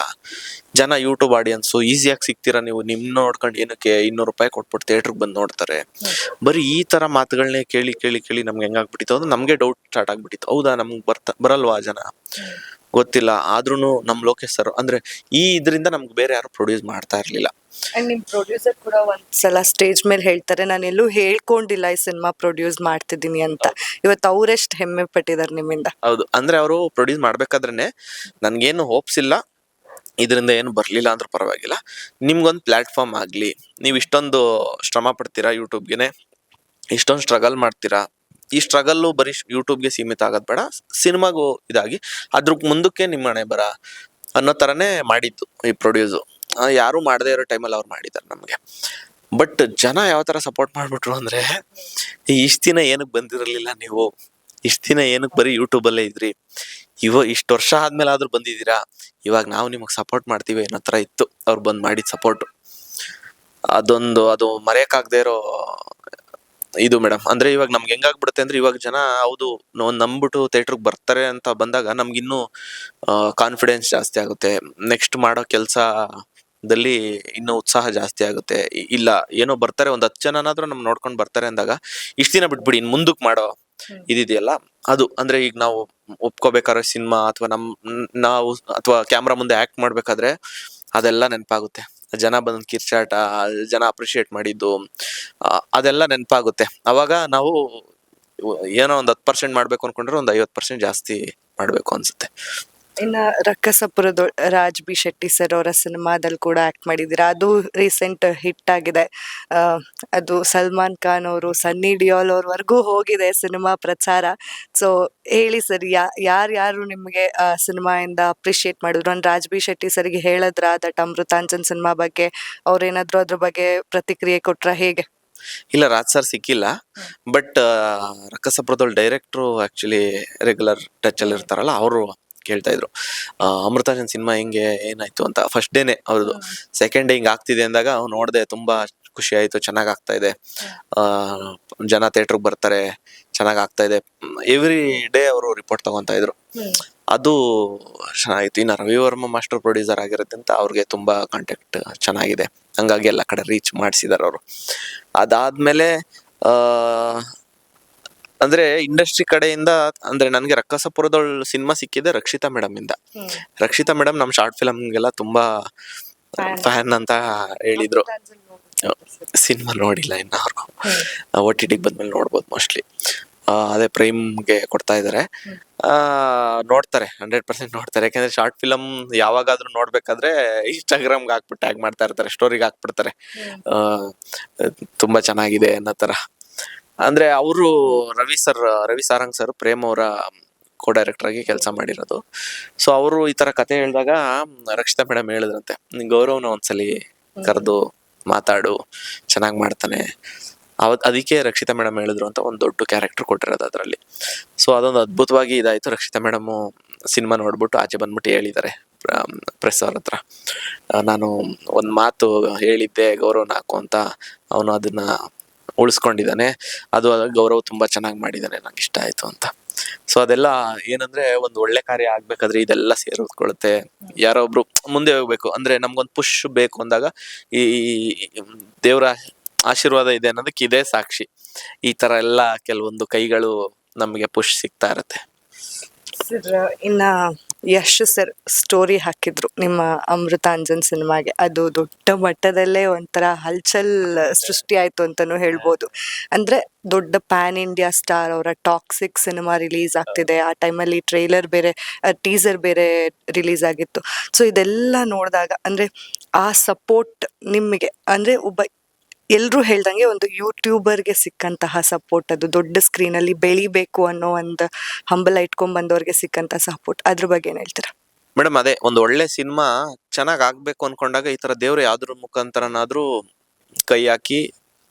ಜನ ಯೂಟ್ಯೂಬ್ ಆಡಿಯನ್ಸು ಈಸಿಯಾಗಿ ಸಿಗ್ತೀರಾ ನೀವು, ನಿಮ್ ನೋಡ್ಕೊಂಡು ಏನಕ್ಕೆ 200 ರೂಪಾಯಿ ಕೊಟ್ಬಿಟ್ಟು ಥಿಯೇಟ್ರಿಗೆ ಬಂದು ನೋಡ್ತಾರೆ. ಬರೀ ಈ ತರ ಮಾತುಗಳನ್ನೇ ಕೇಳಿ ಕೇಳಿ ಕೇಳಿ ನಮ್ಗೆ ಹೆಂಗಾಗ್ಬಿಟ್ಟಿತ್ತು ಅಂದ್ರೆ ನಮ್ಗೆ ಡೌಟ್ ಸ್ಟಾರ್ಟ್ ಆಗ್ಬಿಟ್ಟಿತ್ತು. ಹೌದಾ, ನಮ್ಗೆ ಬರಲ್ವಾ ಜನ ಗೊತ್ತಿಲ್ಲ. ಆದ್ರೂ ನಮ್ ಲೋಕೇಶ್ ಸರ್ ಅಂದ್ರೆ ಈ ಇದರಿಂದ ನಮ್ಗೆ ಬೇರೆ ಯಾರು ಪ್ರೊಡ್ಯೂಸ್ ಮಾಡ್ತಾ ಇರ್ಲಿಲ್ಲ. ಅಂಡ್ ನಿಮ್ ಪ್ರೊಡ್ಯೂಸರ್ ಕೂಡ ಒಂದ್ಸಲ ಸ್ಟೇಜ್ ಮೇಲೆ ಹೇಳ್ತಾರೆ, ನಾನು ಎಲ್ಲೂ ಹೇಳ್ಕೊಂಡಿಲ್ಲ ಈ ಸಿನಿಮಾ ಪ್ರೊಡ್ಯೂಸ್ ಮಾಡ್ತಿದ್ದೀನಿ ಅಂತ. ಇವತ್ತು ಅವ್ರೆಷ್ಟ್ ಹೆಮ್ಮೆ ಪಟ್ಟಿದಾರೆ ನಿಮ್ಮಿಂದ. ಹೌದು, ಅಂದ್ರೆ ಅವರು ಪ್ರೊಡ್ಯೂಸ್ ಮಾಡ್ಬೇಕಾದ್ರೇನೆ ನನ್ಗೇನು ಹೋಪ್ಸ್ ಇಲ್ಲ, ಇದರಿಂದ ಏನು ಬರ್ಲಿಲ್ಲ ಅಂದ್ರೂ ಪರವಾಗಿಲ್ಲ, ನಿಮ್ಗೊಂದು ಪ್ಲಾಟ್ಫಾರ್ಮ್ ಆಗ್ಲಿ, ನೀವು ಇಷ್ಟೊಂದು ಶ್ರಮ ಪಡ್ತೀರಾ ಯೂಟ್ಯೂಬ್ಗೆನೆ, ಇಷ್ಟೊಂದು ಸ್ಟ್ರಗಲ್ ಮಾಡ್ತೀರಾ, ಈ ಸ್ಟ್ರಗಲ್ಲು ಬರೀ ಯೂಟ್ಯೂಬ್ಗೆ ಸೀಮಿತ ಆಗೋದ್ ಬೇಡ, ಸಿನಿಮಾಗೂ ಇದಾಗಿ ಅದ್ರ ಮುಂದಕ್ಕೆ ನಿಮ್ಮ ಹಣೆ ಬರ ಅನ್ನೋ ತರನೇ ಮಾಡಿದ್ದು ಈ ಪ್ರೊಡ್ಯೂಸು. ಯಾರು ಮಾಡದೇ ಇರೋ ಟೈಮಲ್ಲಿ ಅವ್ರು ಮಾಡಿದ್ದಾರೆ ನಮಗೆ. ಬಟ್ ಜನ ಯಾವ ತರ ಸಪೋರ್ಟ್ ಮಾಡ್ಬಿಟ್ರು ಅಂದ್ರೆ, ಇಷ್ಟ ದಿನ ಏನಕ್ಕೆ ಬಂದಿರಲಿಲ್ಲ ನೀವು, ಇಷ್ಟ ದಿನ ಏನಕ್ಕೆ ಬರೀ ಯೂಟ್ಯೂಬಲ್ಲೇ ಇದ್ರಿ, ಇಷ್ಟು ವರ್ಷ ಆದ್ಮೇಲೆ ಆದ್ರೂ ಬಂದಿದ್ದೀರಾ, ಇವಾಗ ನಾವು ನಿಮಗೆ ಸಪೋರ್ಟ್ ಮಾಡ್ತೀವಿ ಅನ್ನೋ ತರ ಇತ್ತು ಅವ್ರು ಬಂದ್ ಮಾಡಿದ ಸಪೋರ್ಟ್. ಅದು ಮರೆಯಕ್ಕಾಗದೇ ಇರೋ ಇದು ಮೇಡಮ್. ಅಂದ್ರೆ ಇವಾಗ ನಮ್ಗೆ ಹೆಂಗಾಗ್ಬಿಡುತ್ತೆ ಅಂದ್ರೆ, ಇವಾಗ ಜನ ಹೌದು ನಂಬಿಟ್ಟು ಥಿಯೇಟ್ರಿಗೆ ಬರ್ತಾರೆ ಅಂತ ಬಂದಾಗ ನಮ್ಗಿನ್ನೂ ಕಾನ್ಫಿಡೆನ್ಸ್ ಜಾಸ್ತಿ ಆಗುತ್ತೆ, ನೆಕ್ಸ್ಟ್ ಮಾಡೋ ಕೆಲಸದಲ್ಲಿ ಇನ್ನೂ ಉತ್ಸಾಹ ಜಾಸ್ತಿ ಆಗುತ್ತೆ. ಇಲ್ಲ ಏನೋ ಬರ್ತಾರೆ, 10 ಜನನಾದ್ರೂ ನಮ್ ನೋಡ್ಕೊಂಡು ಬರ್ತಾರೆ ಅಂದಾಗ ಇಷ್ಟ ದಿನ ಬಿಟ್ಬಿಡಿ, ಇನ್ ಮುಂದಕ್ಕೆ ಮಾಡೋ ಇದಿದೆಯಲ್ಲ ಅದು. ಅಂದ್ರೆ ಈಗ ನಾವು ಒಪ್ಕೋಬೇಕಾದ್ರೆ ಸಿನಿಮಾ ನಾವು ಅಥವಾ ಕ್ಯಾಮ್ರಾ ಮುಂದೆ ಆಕ್ಟ್ ಮಾಡ್ಬೇಕಾದ್ರೆ ಅದೆಲ್ಲ ನೆನಪಾಗುತ್ತೆ. ಜನ ಬಂದ್ ಕಿರ್ಚಾಟ, ಜನ ಅಪ್ರಿಶಿಯೇಟ್ ಮಾಡಿದ್ದು, ಅದೆಲ್ಲ ನೆನಪಾಗುತ್ತೆ. ಅವಾಗ ನಾವು ಏನೋ 10% ಮಾಡ್ಬೇಕು ಅನ್ಕೊಂಡ್ರೆ 50% ಜಾಸ್ತಿ ಮಾಡ್ಬೇಕು ಅನ್ಸುತ್ತೆ. ಇನ್ನ ರಕ್ಕಸಪುರದ ರಾಜ್ ಬಿ ಶೆಟ್ಟಿ ಸರ್ ಅವರ ಸಿನಿಮಾದಲ್ಲಿ ಕೂಡ ಆಕ್ಟ್ ಮಾಡಿದ್ದೀರಾ, ಅದು ರೀಸೆಂಟ್ ಹಿಟ್ ಆಗಿದೆ. ಅದು ಸಲ್ಮಾನ್ ಖಾನ್ ಅವರು, ಸನ್ನಿ ಡಿಯೋಲ್ ಅವ್ರವರೆಗೂ ಹೋಗಿದೆ ಸಿನಿಮಾ ಪ್ರಚಾರ. ಸೊ ಹೇಳಿ ಸರ್, ಯಾರು ನಿಮಗೆ ಸಿನಿಮಾಯಿಂದ ಅಪ್ರಿಶಿಯೇಟ್ ಮಾಡಿದ್ರು? ನಾನು ರಾಜ್ ಬಿ ಶೆಟ್ಟಿ ಸರ್ಗೆ ಹೇಳಿದ್ರ ದಟ್ ಅಮೃತಾಂಜನ್ ಸಿನಿಮಾ ಬಗ್ಗೆ, ಅವ್ರೇನಾದ್ರು ಅದ್ರ ಬಗ್ಗೆ ಪ್ರತಿಕ್ರಿಯೆ ಕೊಟ್ರ, ಹೇಗೆ? ಇಲ್ಲ, ರಾಜ್ ಸರ್ ಸಿಕ್ಕಿಲ್ಲ. ಬಟ್ ರಕ್ಕಸಪುರದಲ್ಲಿ ಡೈರೆಕ್ಟ್ರು ಆಕ್ಚುಲಿ ರೆಗ್ಯುಲರ್ ಟಚ್ ಅಲ್ಲಿ ಇರ್ತಾರಲ್ಲ, ಅವರು ಕೇಳ್ತಾ ಇದ್ರು ಅಮೃತಾಂಜನ್ ಸಿನಿಮಾ ಹೆಂಗೆ, ಏನಾಯ್ತು ಅಂತ. ಫಸ್ಟ್ ಡೇನೆ ಅವ್ರದ್ದು, ಸೆಕೆಂಡ್ ಡೇ ಹಿಂಗ್ ಆಗ್ತಿದೆ ಅಂದಾಗ ನೋಡ್ದೆ, ತುಂಬಾ ಖುಷಿ ಆಯ್ತು, ಚೆನ್ನಾಗ್ ಆಗ್ತಾ ಇದೆ, ಜನ ಥಿಯೇಟರ್ಗೆ ಬರ್ತಾರೆ, ಚೆನ್ನಾಗ್ ಆಗ್ತಾ ಇದೆ, ಎವ್ರಿ ಡೇ ಅವರು ರಿಪೋರ್ಟ್ ತಗೊಂತಾ ಇದ್ರು. ಅದು ಚೆನ್ನಾಗಿತ್ತು. ಇನ್ನು ರವಿವರ್ಮ ಮಾಸ್ಟರ್ ಪ್ರೊಡ್ಯೂಸರ್ ಆಗಿರೋದ್ರಿಂದ ಅವ್ರಿಗೆ ತುಂಬಾ ಕಾಂಟ್ಯಾಕ್ಟ್ ಚೆನ್ನಾಗಿದೆ, ಹಂಗಾಗಿ ಎಲ್ಲ ಕಡೆ ರೀಚ್ ಮಾಡಿಸಿದಾರೆ ಅವರು. ಅದಾದ್ಮೇಲೆ ಅಂದ್ರೆ ಇಂಡಸ್ಟ್ರಿ ಕಡೆಯಿಂದ ಅಂದ್ರೆ ನನ್ಗೆ ರಕ್ಕಸಪುರದೊಳ್ ಸಿನಿಮಾ ಸಿಕ್ಕಿದೆ ರಕ್ಷಿತಾ ಮೇಡಮ್ ಇಂದ. ರಕ್ಷಿತಾ ಮೇಡಮ್ ನಮ್ ಶಾರ್ಟ್ ಫಿಲಮ್ಗೆಲ್ಲ ತುಂಬಾ ಫ್ಯಾನ್ ಅಂತ ಹೇಳಿದ್ರು. ಸಿನಿಮಾ ನೋಡಿಲ್ಲ ಇನ್ನ ಅವರು, OTT ಬಂದ್ಮೇಲೆ ನೋಡ್ಬೋದು ಮೋಸ್ಟ್ಲಿ. ಅದೇ ಪ್ರೈಮ್ಗೆ ಕೊಡ್ತಾ ಇದಾರೆ, ನೋಡ್ತಾರೆ, 100% ನೋಡ್ತಾರೆ. ಯಾಕಂದ್ರೆ ಶಾರ್ಟ್ ಫಿಲಮ್ ಯಾವಾಗಾದ್ರೂ ನೋಡ್ಬೇಕಾದ್ರೆ ಇನ್ಸ್ಟಾಗ್ರಾಮ್ಗೆ ಹಾಕ್ಬಿಟ್ಟು ಟ್ಯಾಗ್ ಮಾಡ್ತಾ ಇರ್ತಾರೆ, ಸ್ಟೋರಿಗೆ ಹಾಕ್ಬಿಡ್ತಾರೆ ತುಂಬಾ ಚೆನ್ನಾಗಿದೆ ಅನ್ನೋ ತರ. ಅಂದ್ರೆ ಅವರು ರವಿ ಸಾರಂಗ್ ಸರ್ ಪ್ರೇಮ್ ಅವರ ಕೋ ಡೈರೆಕ್ಟರ್ ಆಗಿ ಕೆಲಸ ಮಾಡಿರೋದು. ಸೊ ಅವರು ಈ ತರ ಕತೆ ಹೇಳಿದಾಗ ರಕ್ಷಿತಾ ಮೇಡಮ್ ಹೇಳಿದ್ರಂತೆ, ಗೌರವ್ನ ಒಂದ್ಸಲಿ ಕರೆದು ಮಾತಾಡು, ಚೆನ್ನಾಗ್ ಮಾಡ್ತಾನೆ. ಅದಕ್ಕೆ ರಕ್ಷಿತಾ ಮೇಡಮ್ ಹೇಳಿದ್ರು ಅಂತ ಒಂದು ದೊಡ್ಡ ಕ್ಯಾರೆಕ್ಟರ್ ಕೊಟ್ಟಿರೋದು ಅದ್ರಲ್ಲಿ. ಸೊ ಅದೊಂದು ಅದ್ಭುತವಾಗಿ ಇದಾಯ್ತು. ರಕ್ಷಿತಾ ಮೇಡಮ್ ಸಿನಿಮಾ ನೋಡ್ಬಿಟ್ಟು ಆಚೆ ಬಂದ್ಬಿಟ್ಟು ಹೇಳಿದ್ದಾರೆ ಪ್ರೆಸ್ ಅವ್ರ ಹತ್ರ, ನಾನು ಒಂದ್ ಮಾತು ಹೇಳಿದ್ದೆ ಗೌರವ್ನ ಹಾಕು ಅಂತ, ಅವನು ಅದನ್ನ ಉಳಿಸ್ಕೊಂಡಿದ್ದಾನೆ, ಅದು ಗೌರವ್ ತುಂಬಾ ಚೆನ್ನಾಗಿ ಮಾಡಿದ್ದಾನೆ, ನಂಗೆ ಇಷ್ಟ ಆಯ್ತು ಅಂತ. ಸೊ ಅದೆಲ್ಲ ಏನಂದ್ರೆ, ಒಂದು ಒಳ್ಳೆ ಕಾರ್ಯ ಆಗ್ಬೇಕಾದ್ರೆ ಇದೆಲ್ಲ ಸೇರಿಕೊಳ್ಳುತ್ತೆ. ಯಾರೋ ಒಬ್ರು ಮುಂದೆ ಹೋಗ್ಬೇಕು ಅಂದ್ರೆ ನಮ್ಗೊಂದು ಪುಷ್ ಬೇಕು ಅಂದಾಗ ಈ ದೇವರ ಆಶೀರ್ವಾದ ಇದೆ ಅನ್ನೋದಕ್ಕೆ ಇದೇ ಸಾಕ್ಷಿ. ಈ ತರ ಎಲ್ಲ ಕೆಲವೊಂದು ಕೈಗಳು ನಮಗೆ ಪುಷ್ ಸಿಗ್ತಾ ಇರತ್ತೆ. ಸರ್, ಇನ್ನ ಯಶ್ ಸರ್ ಸ್ಟೋರಿ ಹಾಕಿದ್ರು ನಿಮ್ಮ ಅಮೃತಾಂಜನ್ ಸಿನಿಮಾಗೆ, ಅದು ದೊಡ್ಡ ಮಟ್ಟದಲ್ಲೇ ಒಂಥರ ಹಲ್ಚಲ್ ಸೃಷ್ಟಿ ಆಯ್ತು ಅಂತಾನು ಹೇಳ್ಬೋದು. ಅಂದ್ರೆ ದೊಡ್ಡ ಪ್ಯಾನ್ ಇಂಡಿಯಾ ಸ್ಟಾರ್ ಅವರ ಟಾಕ್ಸಿಕ್ ಸಿನಿಮಾ ರಿಲೀಸ್ ಆಗ್ತಿದೆ, ಆ ಟೈಮಲ್ಲಿ ಟ್ರೈಲರ್ ಬೇರೆ, ಟೀಸರ್ ಬೇರೆ ರಿಲೀಸ್ ಆಗಿತ್ತು. ಸೊ ಇದೆಲ್ಲ ನೋಡಿದಾಗ ಅಂದ್ರೆ ಆ ಸಪೋರ್ಟ್ ನಿಮಗೆ, ಅಂದ್ರೆ ಒಬ್ಬ ಎಲ್ರು ಹೇಳ್ದಂಗೆ ಒಂದು ಯೂಟ್ಯೂಬರ್ಗೆ ಸಿಕ್ಕಂತಹ ಸಪೋರ್ಟ್, ಅದು ದೊಡ್ಡ ಸ್ಕ್ರೀನ್ ಅಲ್ಲಿ ಬೆಳಿಬೇಕು ಅನ್ನೋ ಒಂದು ಹಂಬಲ ಇಟ್ಕೊಂಡ್ ಬಂದವ್ರಿಗೆ ಸಿಕ್ಕಂತಹ ಸಪೋರ್ಟ್, ಅದ್ರ ಬಗ್ಗೆ ಏನ್ ಹೇಳ್ತೀರಾ? ಮೇಡಮ್, ಅದೇ ಒಂದು ಒಳ್ಳೆ ಸಿನಿಮಾ ಚೆನ್ನಾಗ್ ಆಗ್ಬೇಕು ಅನ್ಕೊಂಡಾಗ ಈ ತರ ದೇವ್ರು ಯಾವ್ದ್ರ ಮುಖಾಂತರನಾದ್ರೂ ಕೈ ಹಾಕಿ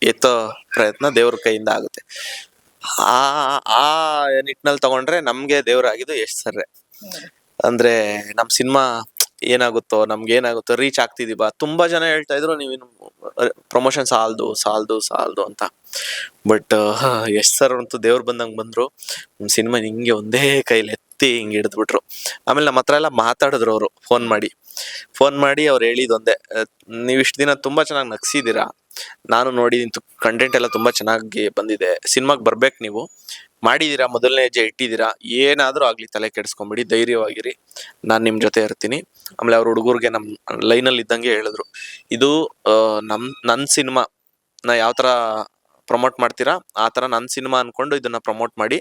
ಎತ್ತೋ ಪ್ರಯತ್ನ ದೇವ್ರ ಕೈಯಿಂದ ಆಗುತ್ತೆ. ಆ ನಿಟ್ಟಿನಲ್ಲಿ ತಗೊಂಡ್ರೆ ನಮ್ಗೆ ದೇವ್ರಾಗಿದ್ದು ಯಶ್ ಸರ್ರೆ. ಅಂದ್ರೆ ನಮ್ ಸಿನಿಮಾ ಏನಾಗುತ್ತೋ ನಮ್ಗೆ ಏನಾಗುತ್ತೋ ರೀಚ್ ಆಗ್ತಿದೀವ. ತುಂಬಾ ಜನ ಹೇಳ್ತಾ ಇದ್ರು ನೀವಿನ್ನು ಪ್ರಮೋಷನ್ ಸಾಲ್ದು ಅಂತ. ಬಟ್ ಯಶ್ ಸರ್ ಅಂತೂ ದೇವ್ರು ಬಂದಂಗ್ ಬಂದ್ರು. ಸಿನಿಮಾ ಹಿಂಗೆ ಒಂದೇ ಕೈಲಿ ಎತ್ತಿ ಹಿಂಗೆ ಹಿಡಿದ್ಬಿಟ್ರು. ಆಮೇಲೆ ನಮ್ಮ ಹತ್ರ ಎಲ್ಲ ಮಾತಾಡಿದ್ರು ಅವರು ಫೋನ್ ಮಾಡಿ ಅವ್ರು ಹೇಳಿದೊಂದೇ, ನೀವ್ ಇಷ್ಟ ದಿನ ತುಂಬಾ ಚೆನ್ನಾಗಿ ನಗ್ಸಿದೀರಾ, ನಾನು ನೋಡಿ ಕಂಟೆಂಟ್ ಎಲ್ಲ ತುಂಬಾ ಚೆನ್ನಾಗಿ ಬಂದಿದೆ, ಸಿನಿಮಾಗ್ ಬರ್ಬೇಕು, ನೀವು ಮಾಡಿದೀರಾ, ಮೊದಲನೇ ಹೆಜ್ಜೆ ಇಟ್ಟಿದ್ದೀರಾ, ಏನಾದ್ರೂ ಆಗ್ಲಿ ತಲೆ ಕೆಡಿಸ್ಕೊಂಬಿಡಿ, ಧೈರ್ಯವಾಗಿರಿ, ನಾನ್ ನಿಮ್ ಜೊತೆ ಇರ್ತೀನಿ. ಆಮೇಲೆ ಅವ್ರ ಹುಡುಗರ್ಗೆ ನಮ್ ಲೈನಲ್ಲಿ ಇದ್ದಂಗೆ ಹೇಳಿದ್ರು, ಇದು ನನ್ ಸಿನಿಮಾ ನಾ ಯಾವ ತರ ಪ್ರಮೋಟ್ ಮಾಡ್ತೀರಾ ಆ ತರ ನನ್ ಸಿನಿಮಾ ಅನ್ಕೊಂಡು ಇದನ್ನ ಪ್ರಮೋಟ್ ಮಾಡಿ,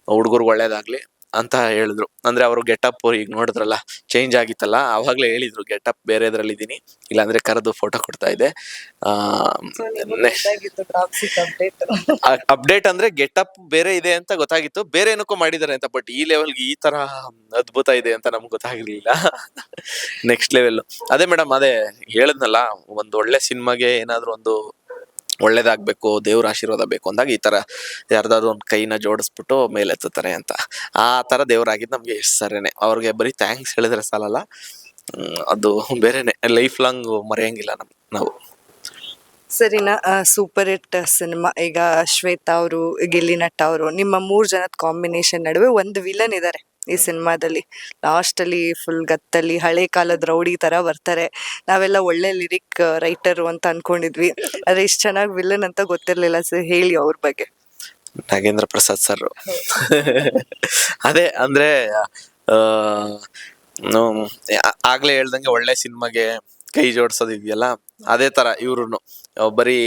ಹುಡುಗರ್ಗೆ ಒಳ್ಳೇದಾಗ್ಲಿ ಅಂತ ಹೇಳಿದ್ರು. ಅಂದ್ರೆ ಅವರು ಗೆಟಪ್ ಈಗ ನೋಡಿದ್ರಲ್ಲ ಚೇಂಜ್ ಆಗಿತ್ತಲ್ಲ, ಅವಾಗ್ಲೇ ಹೇಳಿದ್ರು ಗೆಟಪ್ ಬೇರೆದ್ರಲ್ಲಿ ಇದೀನಿ, ಇಲ್ಲಾಂದ್ರೆ ಕರೆದು ಫೋಟೋ ಕೊಡ್ತಾ ಇದ್ದೆ. ಅಪ್ಡೇಟ್ ಅಂದ್ರೆ ಗೆಟಪ್ ಬೇರೆ ಇದೆ ಅಂತ ಗೊತ್ತಾಗಿತ್ತು, ಬೇರೆ ಏನಕ್ಕೂ ಮಾಡಿದಾರೆ ಅಂತ. ಬಟ್ ಈ ಲೆವೆಲ್ಗೆ ಈ ತರ ಅದ್ಭುತ ಇದೆ ಅಂತ ನಮ್ಗೆ ಗೊತ್ತಾಗಿರ್ಲಿಲ್ಲ. Next level. ಅದೇ ಮೇಡಮ್, ಅದೇ ಹೇಳದ್ನಲ್ಲ, ಒಂದ್ ಒಳ್ಳೆ ಸಿನಿಮಾಗೆ ಏನಾದ್ರು ಒಂದು ಒಳ್ಳೇದಾಗ್ಬೇಕು, ದೇವ್ರ ಆಶೀರ್ವಾದ ಬೇಕು ಅಂದಾಗ ಈ ತರ ಯಾರ್ದಾದ್ರು ಒಂದ್ ಕೈನ ಜೋಡಿಸ್ಬಿಟ್ಟು ಮೇಲೆತ್ತುತ್ತಾರೆ ಅಂತ. ಆ ತರ ದೇವ್ರಾಗಿದ್ ನಮ್ಗೆ ಎಷ್ಟ್ ಸರಿನೆ. ಅವ್ರಿಗೆ ಬರೀ ಥ್ಯಾಂಕ್ಸ್ ಹೇಳಿದ್ರೆ ಸಾಲಲ್ಲ, ಅದು ಬೇರೆನೆ, ಲೈಫ್ ಲಾಂಗ್ ಮರೆಯಂಗಿಲ್ಲ ನಾವು. ಸರಿನಾ, ಸೂಪರ್ ಹಿಟ್ ಸಿನಿಮಾ. ಈಗ ಶ್ವೇತಾ ಅವರು, ಗಿಲ್ಲಿ ನಟ ಅವರು, ನಿಮ್ಮ 3 ಜನದ ಕಾಂಬಿನೇಷನ್ ನಡುವೆ ಒಂದು ವಿಲನ್ ಇದಾರೆ ಈ ಸಿನಿಮಾದಲ್ಲಿ. ಲಾಸ್ಟ್ ಅಲ್ಲಿ ಫುಲ್ ಗತ್ತಲ್ಲಿ ಹಳೆ ಕಾಲದ ರೌಡಿ ತರ ಬರ್ತಾರೆ. ನಾವೆಲ್ಲ ಒಳ್ಳೆ ಲಿರಿಕ್ ರೈಟರ್ ಅಂತ ಅನ್ಕೊಂಡಿದ್ವಿ, ಆದ್ರೆ ಇಷ್ಟ ಚೆನ್ನಾಗಿ ವಿಲನ್ ಅಂತ ಗೊತ್ತಿರ್ಲಿಲ್ಲ. ಸರ್ ಹೇಳಿ ಅವ್ರ ಬಗ್ಗೆ. ನಾಗೇಂದ್ರ ಪ್ರಸಾದ್ ಸರ್. ಅದೇ ಅಂದ್ರೆ ಆಗ್ಲೇ ಹೇಳ್ದಂಗೆ ಒಳ್ಳೆ ಸಿನಿಮಾಗೆ ಕೈ ಜೋಡ್ಸೋದ್ ಇದೆಯಲ್ಲ, ಅದೇ ತರ ಇವ್ರುನು ಬರೀ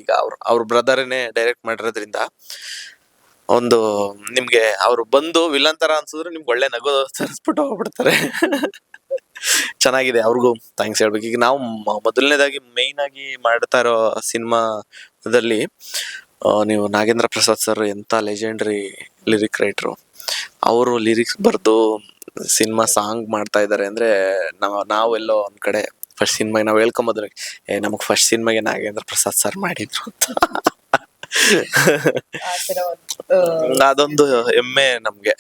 ಈಗ ಅವ್ರ ಬ್ರದರ್ನೇ ಡೈರೆಕ್ಟ್ ಮಾಡಿರೋದ್ರಿಂದ ಒಂದು ನಿಮ್ಗೆ ಅವ್ರು ಬಂದು ವಿಲನ್ ತರ ಅನ್ಸಿದ್ರು ನಿಮ್ಗೆ ಒಳ್ಳೆ ನಗು ತರಿಸ್ಬಿಟ್ಟು ಹೋಗ್ಬಿಡ್ತಾರೆ. ಚೆನ್ನಾಗಿದೆ, ಅವ್ರಿಗೂ ಥ್ಯಾಂಕ್ಸ್ ಹೇಳ್ಬೇಕು. ಈಗ ನಾವು ಮೊದಲನೇದಾಗಿ ಮೈನ್ ಆಗಿ ಮಾಡ್ತಾ ಇರೋ ಸಿನಿಮಾದಲ್ಲಿ ನೀವು ನಾಗೇಂದ್ರ ಪ್ರಸಾದ್ ಸರ್ ಎಂತ ಲೆಜೆಂಡ್ರಿ ಲಿರಿಕ್ ರೈಟ್ರು. ಅವರು ಲಿರಿಕ್ಸ್ ಬರ್ದು ಸಿನಿಮಾ ಸಾಂಗ್ ಮಾಡ್ತಾ ಇದಾರೆ ಅಂದ್ರೆ ನಾವೆಲ್ಲೋ ಒಂದ್ ಕಡೆ ಫಸ್ಟ್ ಸಿನಿಮಾಗೆ ನಾವು ಹೇಳ್ಕೊಂಬೋದ್ರೆ ನಮಗ್ ಫಸ್ಟ್ ಸಿನಿಮಾಗೆ ನಾಗೇಂದ್ರ ಪ್ರಸಾದ್ ಸರ್ ಮಾಡಿದ್ರು ಅಂತ. ಅದೊಂದು ಹೆಮ್ಮೆ ನಮ್ಗೆ.